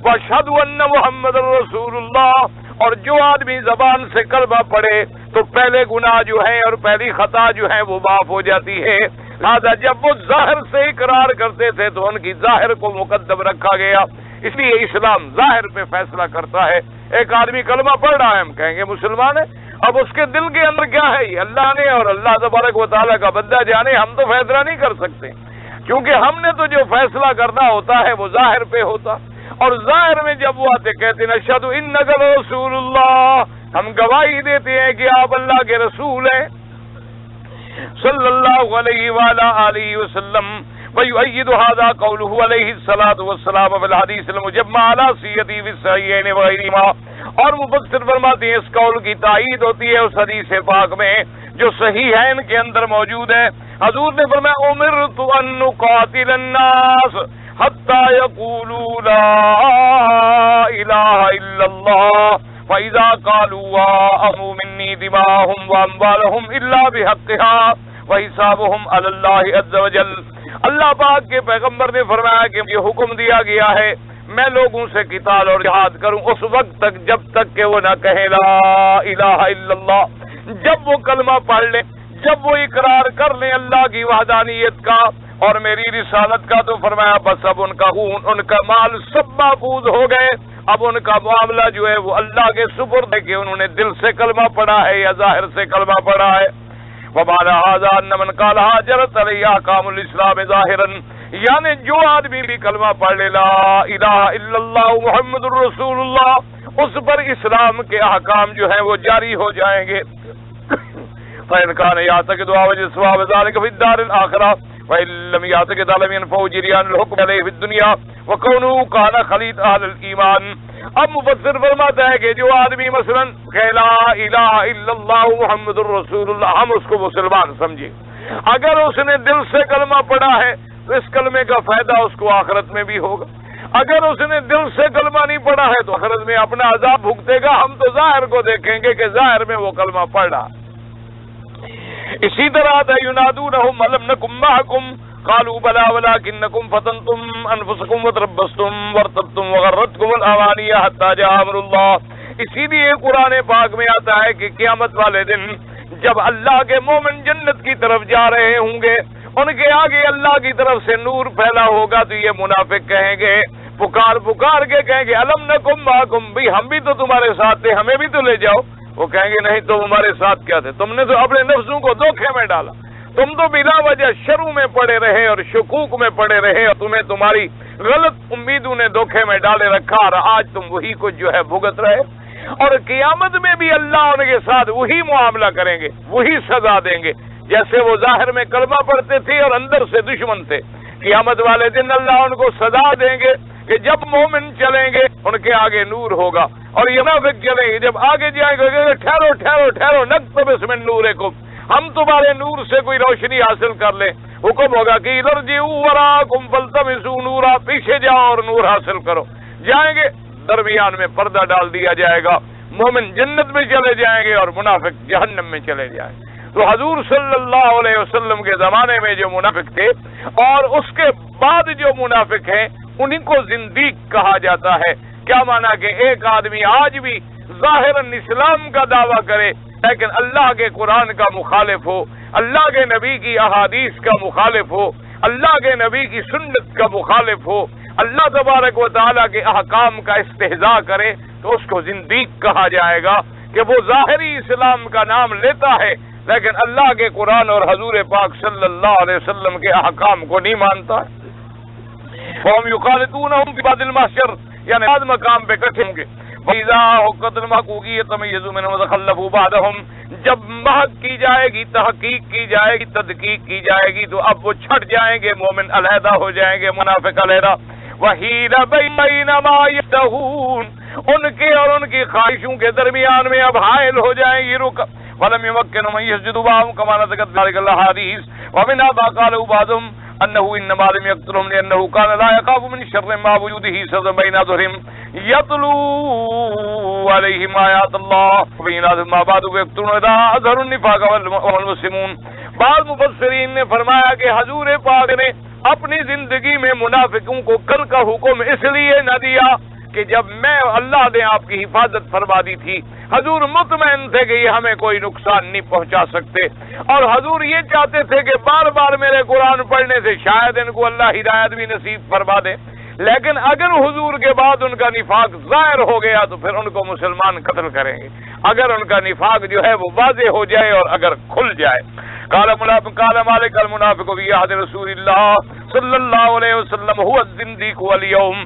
واشہد ان محمد رسول اللہ، اور جو آدمی زبان سے کلمہ پڑھے تو پہلے گناہ جو ہیں اور پہلی خطا جو ہے وہ معاف ہو جاتی ہے، لہذا جب وہ ظاہر سے اقرار کرتے تھے تو ان کی ظاہر کو مقدم رکھا گیا، اس لیے اسلام ظاہر پہ فیصلہ کرتا ہے۔ ایک آدمی کلمہ پڑھ رہا ہے، ہم کہیں گے مسلمان ہے، اب اس کے دل کے اندر کیا ہے یہ اللہ نے اور اللہ تبارک و تعالیٰ کا بندہ جانے، ہم تو فیصلہ نہیں کر سکتے، کیونکہ ہم نے تو جو فیصلہ کرنا ہوتا ہے وہ ظاہر پہ ہوتا، اور ظاہر میں جب وہ آتے کہتے ہیں اشہد انک رسول اللہ، ہم گواہی دیتے ہیں کہ آپ اللہ کے رسول ہیں صلی اللہ علیہ وآلہ آلہ وسلم۔ ويؤيد هذا قوله عليه الصلاة والسلام في الحديث المجمع على صحته في الصحيحين وغيرهما۔ اور مفسر فرماتے ہیں اس قول کی تائید ہوتی ہے اس حدیث پاک میں جو صحیحین کے اندر موجود ہے. حضور نے فرمایا امرت ان نقاتل الناس حتی یقولوا لا الہ الا اللہ فاذا قالوا اموا منی دماءهم واموالهم الا بحقها وحسابهم علی اللہ عز وجل. اللہ پاک کے پیغمبر نے فرمایا کہ یہ حکم دیا گیا ہے میں لوگوں سے قتال اور جہاد کروں اس وقت تک جب تک کہ وہ نہ کہیں لا الہ الا اللہ. جب وہ کلمہ پڑھ لیں, جب وہ اقرار کر لیں اللہ کی وحدانیت کا اور میری رسالت کا, تو فرمایا بس اب ان کا خون ان کا مال سب محفوظ ہو گئے. اب ان کا معاملہ جو ہے وہ اللہ کے سپرد ہے کہ انہوں نے دل سے کلمہ پڑھا ہے یا ظاہر سے کلمہ پڑھا ہے. وَمَعْنَى هَذَا أَنَّ مَنْ قَالَهَا جَرَتْ عَلَيْهِ أَحْكَامُ الْإِسْلَامِ ظَاهِرًا, یعنی جو آدمی بھی کلمہ پڑھ لے لا الہ الا اللہ محمد الرسول اللہ, اس پر اسلام کے احکام جو ہیں وہ جاری ہو جائیں گے. فَإِنْ كَانَ يَعْتَقِدُ وَجْهَ ثواب ذَلِكَ فِي الدَّارِ الْآخِرَةِ وَإِنْ لَمْ يَعْتَقِدْ لَمْ يَنْفَعُهُ جَرْيَانُ الْحُكْمِ عَلَيْهِ فِي الدُّنْيَا وَكَوْنُهُ كَانَ خَلِيطَ أَهْلِ الْإِيمَانِ. اب مفسر فرماتا ہے کہ جو آدمی مثلا کہ لا الہ الا اللہ محمد الرسول اللہ, ہم اس کو مسلمان سمجھے, اگر اس نے دل سے کلمہ پڑھا ہے تو اس کلمے کا فائدہ اس کو آخرت میں بھی ہوگا. اگر اس نے دل سے کلمہ نہیں پڑھا ہے تو آخرت میں اپنا عذاب بھگتے گا. ہم تو ظاہر کو دیکھیں گے کہ ظاہر میں وہ کلمہ پڑھا. اسی طرح تھا ینادونہم الم نکم معکم قالوا بلا ولکنکم فتنتم انفسکم وتربصتم وارتبتم وغرتکم الامانی حتی جاء امر اللہ. اسی لیے قرآن پاک میں آتا ہے کہ قیامت والے دن جب اللہ کے مومن جنت کی طرف جا رہے ہوں گے, ان کے آگے اللہ کی طرف سے نور پھیلا ہوگا, تو یہ منافق کہیں گے پکار پکار کے کہیں گے الم نکم معکم, بھی ہم بھی تو تمہارے ساتھ تھے, ہمیں بھی تو لے جاؤ. وہ کہیں گے نہیں تم ہمارے ساتھ کیا تھے, تم نے تو اپنے نفسوں کو دھوکے میں ڈالا, تم تو بلا وجہ شروع میں پڑے رہے اور شکوک میں پڑے رہے, اور تمہیں تمہاری غلط امیدوں نے دھوکے میں ڈالے رکھا, اور آج تم وہی کچھ جو ہے بھگت رہے. اور قیامت میں بھی اللہ ان کے ساتھ وہی معاملہ کریں گے, وہی سزا دیں گے جیسے وہ ظاہر میں کلمہ پڑھتے تھے اور اندر سے دشمن تھے. قیامت والے دن اللہ ان کو سزا دیں گے کہ جب مومن چلیں گے ان کے آگے نور ہوگا, اور یہ منافق چلیں گے جب آگے جائیں گے ٹھہرو ٹھہرو ٹھہرو نقتبس من نورکم, ہم تمہارے نور سے کوئی روشنی حاصل کر لیں. حکم ہوگا کہ ارجعوا وراءکم فالتمسوا نورا, پیچھے جاؤ اور نور حاصل کرو. جائیں گے, درمیان میں پردہ ڈال دیا جائے گا, مومن جنت میں چلے جائیں گے اور منافق جہنم میں چلے جائیں گے. تو حضور صلی اللہ علیہ وسلم کے زمانے میں جو منافق تھے اور اس کے بعد جو منافق ہیں انہیں کو زندیق کہا جاتا ہے. کیا مانا کہ ایک آدمی آج بھی ظاہراً اسلام کا دعویٰ کرے لیکن اللہ کے قرآن کا مخالف ہو, اللہ کے نبی کی احادیث کا مخالف ہو, اللہ کے نبی کی سنت کا مخالف ہو, اللہ تبارک و تعالیٰ کے احکام کا استہزاء کرے, تو اس کو زندیق کہا جائے گا کہ وہ ظاہری اسلام کا نام لیتا ہے لیکن اللہ کے قرآن اور حضور پاک صلی اللہ علیہ وسلم کے احکام کو نہیں مانتا ہے. قوم یخالطونہم فی بعض المحشر, یعنی بعض مقام پہ اکٹھے ہوں گے. فَإِذَا حُقَّتِ الْمَحْقُوقِيَّةُ تَمَيَّزُوا مِنْهُمْ وَتَخَلَّفُوا بَعْدَهُمْ, جب محق کی جائے گی, تحقیق کی جائے گی, تدقیق کی جائے گی, تو اب وہ چھٹ جائیں گے, مومن علیحدہ ہو جائیں گے, منافق علیحدہ. وَحِيلَ بَيْنَ مَا يَشْتَهُونَ, ان کے اور ان کی خواہشوں کے درمیان میں اب حائل ہو جائیں گی. وَلَمْ يُمَكِّنْهُمْ أَنْ يَسْجُدُوا مَعَهُمْ كَمَا نَطَقَتْ ذَلِكَ الْأَحَادِيثُ وَمِنْهَا مَا قَالَهُ بَعْضُهُمْ أنه إنما لم يقتلهم لأنه كان لا يخاف من شر ما وجوده سد بين أظهرهم يتلو عليهم آيات الله وبينات ما بعد يقتلون إذا أظهروا النفاق والمسلمون. بعض مفسرین نے فرمایا کہ حضور پاک نے اپنی زندگی میں منافقوں کو کل کا حکم اس لیے نہ دیا کہ جب میں اللہ نے آپ کی حفاظت فرما دی تھی, حضور مطمئن تھے کہ یہ ہمیں کوئی نقصان نہیں پہنچا سکتے, اور حضور یہ چاہتے تھے کہ بار بار میرے قرآن پڑھنے سے شاید ان کو اللہ ہدایت بھی نصیب فرما دے. لیکن اگر حضور کے بعد ان کا نفاق ظاہر ہو گیا تو پھر ان کو مسلمان قتل کریں گے, اگر ان کا نفاق جو ہے وہ واضح ہو جائے اور اگر کھل جائے. قال مالک المنافق فی عہد رسول اللہ صلی اللہ علیہ وسلم هو الزندیق والیوم.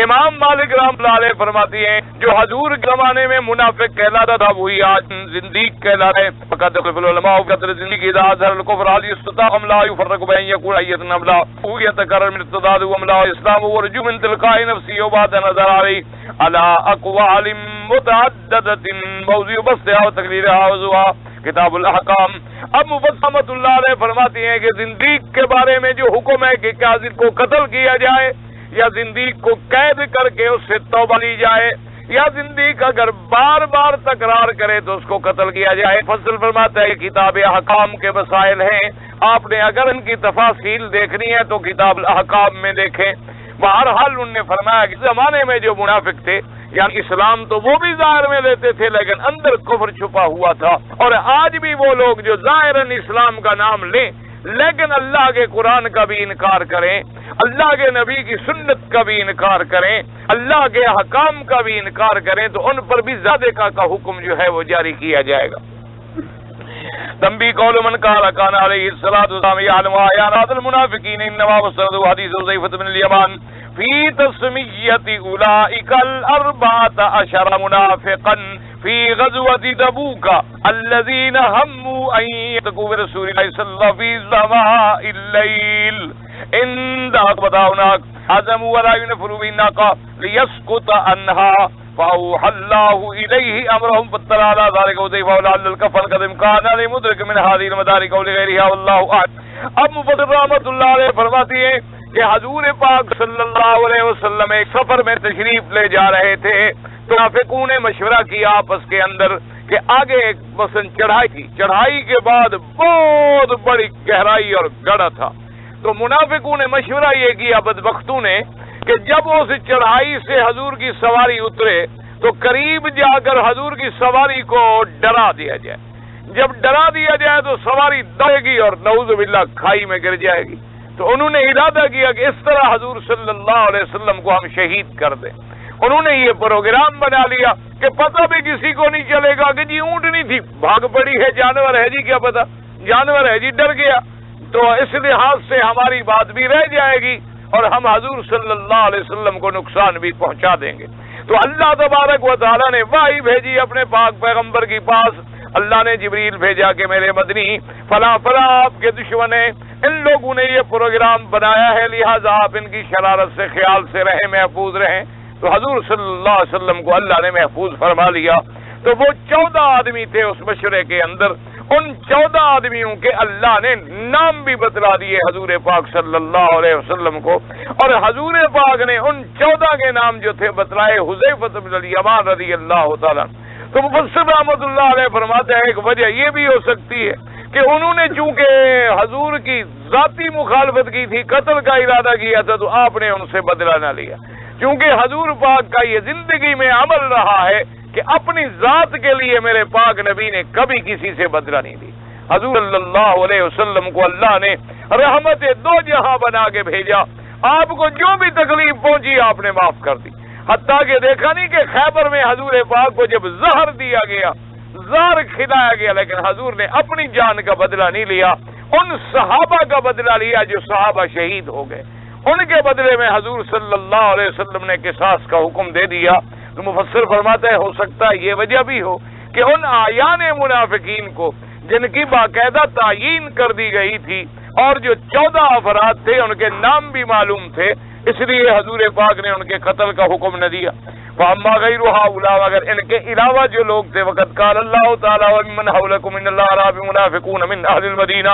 امام مالک رحمۃ اللہ علیہ فرماتی ہیں جو حضور کے زمانے میں منافق کہلاتا تھا وہی آج زندیق کہلاتا ہے. فقط العلماء قدر زندیق اذا اظهر الكفر علی استطاعهم لا يفرق بين يقول ایت نبلا هو يتكرر من ارتداد واملا اسلام ورجو من تلقاء نفسه وبعد نظر عليه على اقوال متعددة موضوع بسطها وتقريرها وزوها کتاب الاحکام۔ اب مفسر رحمۃ اللہ علیہ فرماتی ہیں کہ زندیق کے بارے میں جو حکم ہے کہ کیا کو قتل کیا جائے یا زندیق کو قید کر کے اس سے توبہ لی جائے، یا زندیق اگر بار بار تکرار کرے تو اس کو قتل کیا جائے۔ فصل فرماتا ہے کتاب احکام کے مسائل ہیں، آپ نے اگر ان کی تفاصیل دیکھنی ہے تو کتاب الاحکام میں دیکھیں۔ بہرحال انہوں نے فرمایا کہ زمانے میں جو منافق تھے یعنی اسلام تو وہ بھی ظاہر میں لیتے تھے لیکن اندر کفر چھپا ہوا تھا، اور آج بھی وہ لوگ جو ظاہراً اسلام کا نام لیں لیکن اللہ کے قرآن کا بھی انکار کریں، اللہ کے نبی کی سنت کا بھی انکار کریں، اللہ کے حکام کا بھی انکار کریں تو ان پر بھی زیادہ کا حکم جو ہے وہ جاری کیا جائے گا۔ تنبیہ قول من قال كان عليه الصلاة والسلام يعلم آيات المنافقين انما وصلوا حديث حذيفة بن اليمان في تسمية أولئك ال14 منافقا في غزوة تبوك الذين هموا أن يتقوا برسول الله صلى الله عليه وسلم في ظماء الليل عند أقبض هناك عزموا ولا ينفروا بالناقة ليسقط عنها فأوحى الله إليه أمرهم فاطلع على ذلك حذيفة ولعل الكفن قد كان لمدرك من هذه المدارك ولغيرها والله أعلم۔ اب مفسر رحمۃ اللہ علیہ فرماتی ہیں کہ حضور پاک صلی اللہ علیہ وسلم ایک سفر میں تشریف لے جا رہے تھے تو منافقوں نے مشورہ کیا آپس کے اندر کہ آگے ایک مثلا چڑھائی تھی، چڑھائی کے بعد بہت بڑی گہرائی اور گڑھا تھا، تو منافقوں نے مشورہ یہ کیا بدبختوں نے کہ جب اس چڑھائی سے حضور کی سواری اترے تو قریب جا کر حضور کی سواری کو ڈرا دیا جائے، جب ڈرا دیا جائے تو سواری دوڑے گی اور نعوذ باللہ کھائی میں گر جائے گی، تو انہوں نے ارادہ کیا کہ اس طرح حضور صلی اللہ علیہ وسلم کو ہم شہید کر دیں۔ انہوں نے یہ پروگرام بنا لیا کہ پتہ بھی کسی کو نہیں چلے گا کہ جی اونٹنی تھی بھاگ پڑی ہے، جانور ہے جی کیا پتہ، جانور ہے جی ڈر گیا، تو اس لحاظ سے ہماری بات بھی رہ جائے گی اور ہم حضور صلی اللہ علیہ وسلم کو نقصان بھی پہنچا دیں گے۔ تو اللہ تبارک و تعالیٰ نے وحی بھیجی اپنے پاک پیغمبر کے پاس، اللہ نے جبریل بھیجا کہ میرے مدنی فلاں فلاں آپ کے دشمن ہیں، ان لوگوں نے یہ پروگرام بنایا ہے لہٰذا آپ ان کی شرارت سے خیال سے رہیں، محفوظ رہیں۔ تو حضور صلی اللہ علیہ وسلم کو اللہ نے محفوظ فرما لیا۔ تو وہ 14 آدمی تھے اس مشورے کے اندر، ان 14 آدمیوں کے اللہ نے نام بھی بتلا دیے حضور پاک صلی اللہ علیہ وسلم کو، اور حضور پاک نے ان 14 کے نام جو تھے بتلائے حذیفہ بن الیمان رضی اللہ تعالیٰ۔ تو مفسر رحمۃ اللہ علیہ فرماتے ہیں ایک وجہ یہ بھی ہو سکتی ہے کہ انہوں نے چونکہ حضور کی ذاتی مخالفت کی تھی، قتل کا ارادہ کیا تھا، تو آپ نے ان سے بدلہ نہ لیا، چونکہ حضور پاک کا یہ زندگی میں عمل رہا ہے کہ اپنی ذات کے لیے میرے پاک نبی نے کبھی کسی سے بدلہ نہیں لی۔ حضور صلی اللہ علیہ وسلم کو اللہ نے رحمت دو جہاں بنا کے بھیجا، آپ کو جو بھی تکلیف پہنچی آپ نے معاف کر دی، حتیٰ کہ دیکھا نہیں کہ خیبر میں حضور پاک کو جب زہر دیا گیا، زہر کھلایا گیا، لیکن حضور نے اپنی جان کا بدلہ نہیں لیا، ان صحابہ کا بدلہ لیا جو صحابہ شہید ہو گئے، ان کے بدلے میں حضور صلی اللہ علیہ وسلم نے قصاص کا حکم دے دیا۔ تو مفسر فرماتا ہے ہو سکتا ہے یہ وجہ بھی ہو کہ ان اعیان منافقین کو جن کی باقاعدہ تعیین کر دی گئی تھی اور جو 14 افراد تھے ان کے نام بھی معلوم تھے، اس لیے حضور پاک نے ان کے قتل کا حکم نہ دیا۔ فاما غیر هؤلاء، اگر ان کے علاوہ جو لوگ تھے، وقد قال اللہ تعالی ومن حولکم من الاعراب منافقون من اهل المدینہ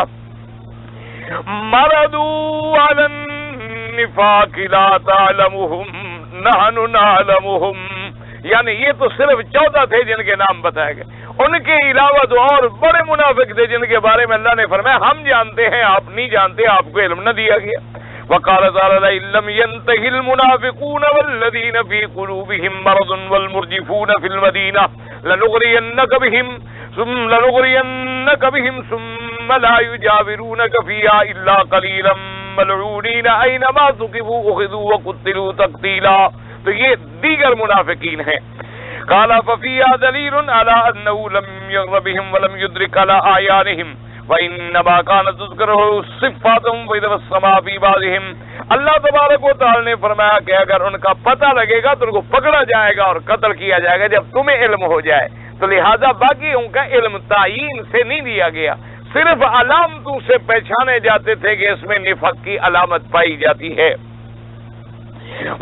مردوا علی النفاق لا تعلمهم نحن نعلمهم، یعنی یہ تو صرف 14 تھے جن کے نام بتائے گئے، ان کے علاوہ تو اور بڑے منافق تھے جن کے بارے میں اللہ نے فرمایا ہم جانتے ہیں آپ نہیں جانتے، آپ کو علم نہ دیا گیا۔ وقال تعالی لئن لم ينتهي المنافقون والذين في قلوبهم مرض والمرجفون في المدينة لنغرينك بهم ثم لا يجاورونك فيها إلا قليلا ملعونين أينما ثقفوا أخذوا وقتلوا تقتيلا۔ تو یہ دیگر منافقین ہیں۔ قال ففيها دليل على أنه لم يغر بهم ولم يدرك على أعيانهم وَإِنَّمَا كَانَتْ تُذْكَرُهُ صِفَّاتُهُمْ وَإِذَا السَّمَاءُ فِي بَعْضِهِمْ، اللہ تبارک و تعالی نے فرمایا کہ اگر ان کا پتہ لگے گا تو ان کو پکڑا جائے گا اور قتل کیا جائے گا جب تمہیں علم ہو جائے، تو لہذا باقی ان کا علم تعیین سے نہیں دیا گیا، صرف علامتوں سے پہچانے جاتے تھے کہ اس میں نفاق کی علامت پائی جاتی ہے۔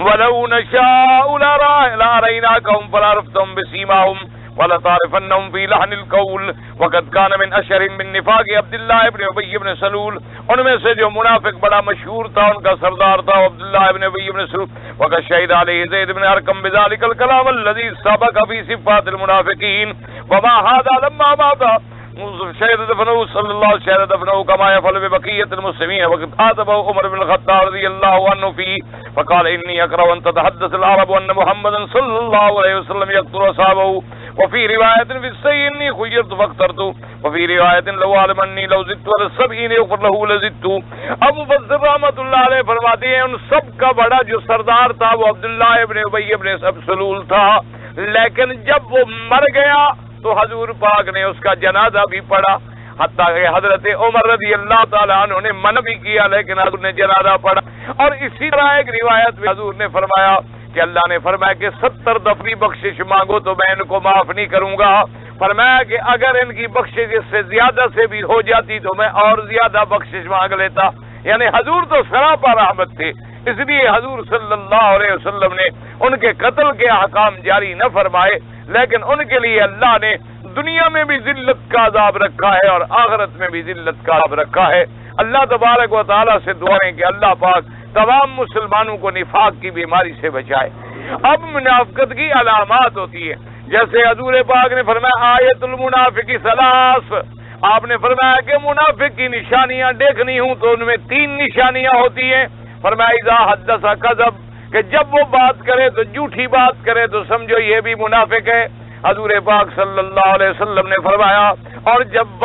وَلَوْ نَشَاءُ لَأَرَيْنَاكَهُمْ فَلَعَرَفْتَهُمْ بِسِيمَاهُمْ وَلَتَعْرِفَنَّهُمْ فِي لَحْنِ الْقَوْلِ وَقَدْ كَانَ مِنْ أَشْهَرِ مِنْ نِفَاقِ عبد اللہ ابن ابی ابن سلول. ان میں سے جو منافق بڑا مشہور تھا ان کا سردار تھا عبداللہ ابن ابی ابن سلول. وَقَدْ شَهِدَ عَلَيْهِ زَيْدُ بْنُ أَرْقَمَ بِذَلِكَ الْكَلَامَ الَّذِي سَبَقَ فِي صِفَاتِ الْمُنَافِقِينَ وَمَا هَذَا لَمَّا مَاتَ شهد دفنه صلى الله عليه وسلم دفنه كما يفعل ببقية المسلمين. وقد آتبه عمر بن الخطاب رضي الله عنه فيه فقال إني أكره أن تتحدث العرب أن محمدا صلى الله عليه وسلم يقتل أصحابه. وفي رواية في السيء إني خيرت فاخترت. وفي رواية لو أعلم أني لو زدت على السبعين يغفر له لزدت. اب مفسر رحمۃ اللہ علیہ فرماتے ہیں ان سب کا بڑا جو سردار تھا وہ عبداللہ ابن ابی ابن سلول تھا، لیکن جب وہ مر گیا تو حضور پاک نے اس کا جنازہ بھی پڑھا، حتیٰ کہ حضرت عمر رضی اللہ تعالیٰ عنہ نے منع بھی کیا لیکن حضور نے جنازہ پڑھا. اور اسی طرح ایک روایت میں حضور نے فرمایا کہ اللہ نے فرمایا کہ 70 دفعہ بخشش مانگو تو میں ان کو معاف نہیں کروں گا. فرمایا کہ اگر ان کی بخشش اس سے زیادہ سے بھی ہو جاتی تو میں اور زیادہ بخشش مانگ لیتا. یعنی حضور تو سراپا رحمت تھے، اس لیے حضور صلی اللہ علیہ وسلم نے ان کے قتل کے احکام جاری نہ فرمائے، لیکن ان کے لیے اللہ نے دنیا میں بھی ذلت کا عذاب رکھا ہے اور آخرت میں بھی ذلت کا عذاب رکھا ہے. اللہ تبارک و تعالیٰ سے دعا ہے کہ اللہ پاک تمام مسلمانوں کو نفاق کی بیماری سے بچائے. اب منافقت کی علامات ہوتی ہے، جیسے حضور پاک نے فرمایا آیت المنافق ثلاث. آپ نے فرمایا کہ منافق کی نشانیاں دیکھنی ہوں تو ان میں 3 نشانیاں ہوتی ہیں. فرمایا اذا حدث کذب، کہ جب وہ بات کرے تو جھوٹی بات کرے تو سمجھو یہ بھی منافق ہے. حضور پاک صلی اللہ علیہ وسلم نے فرمایا اور جب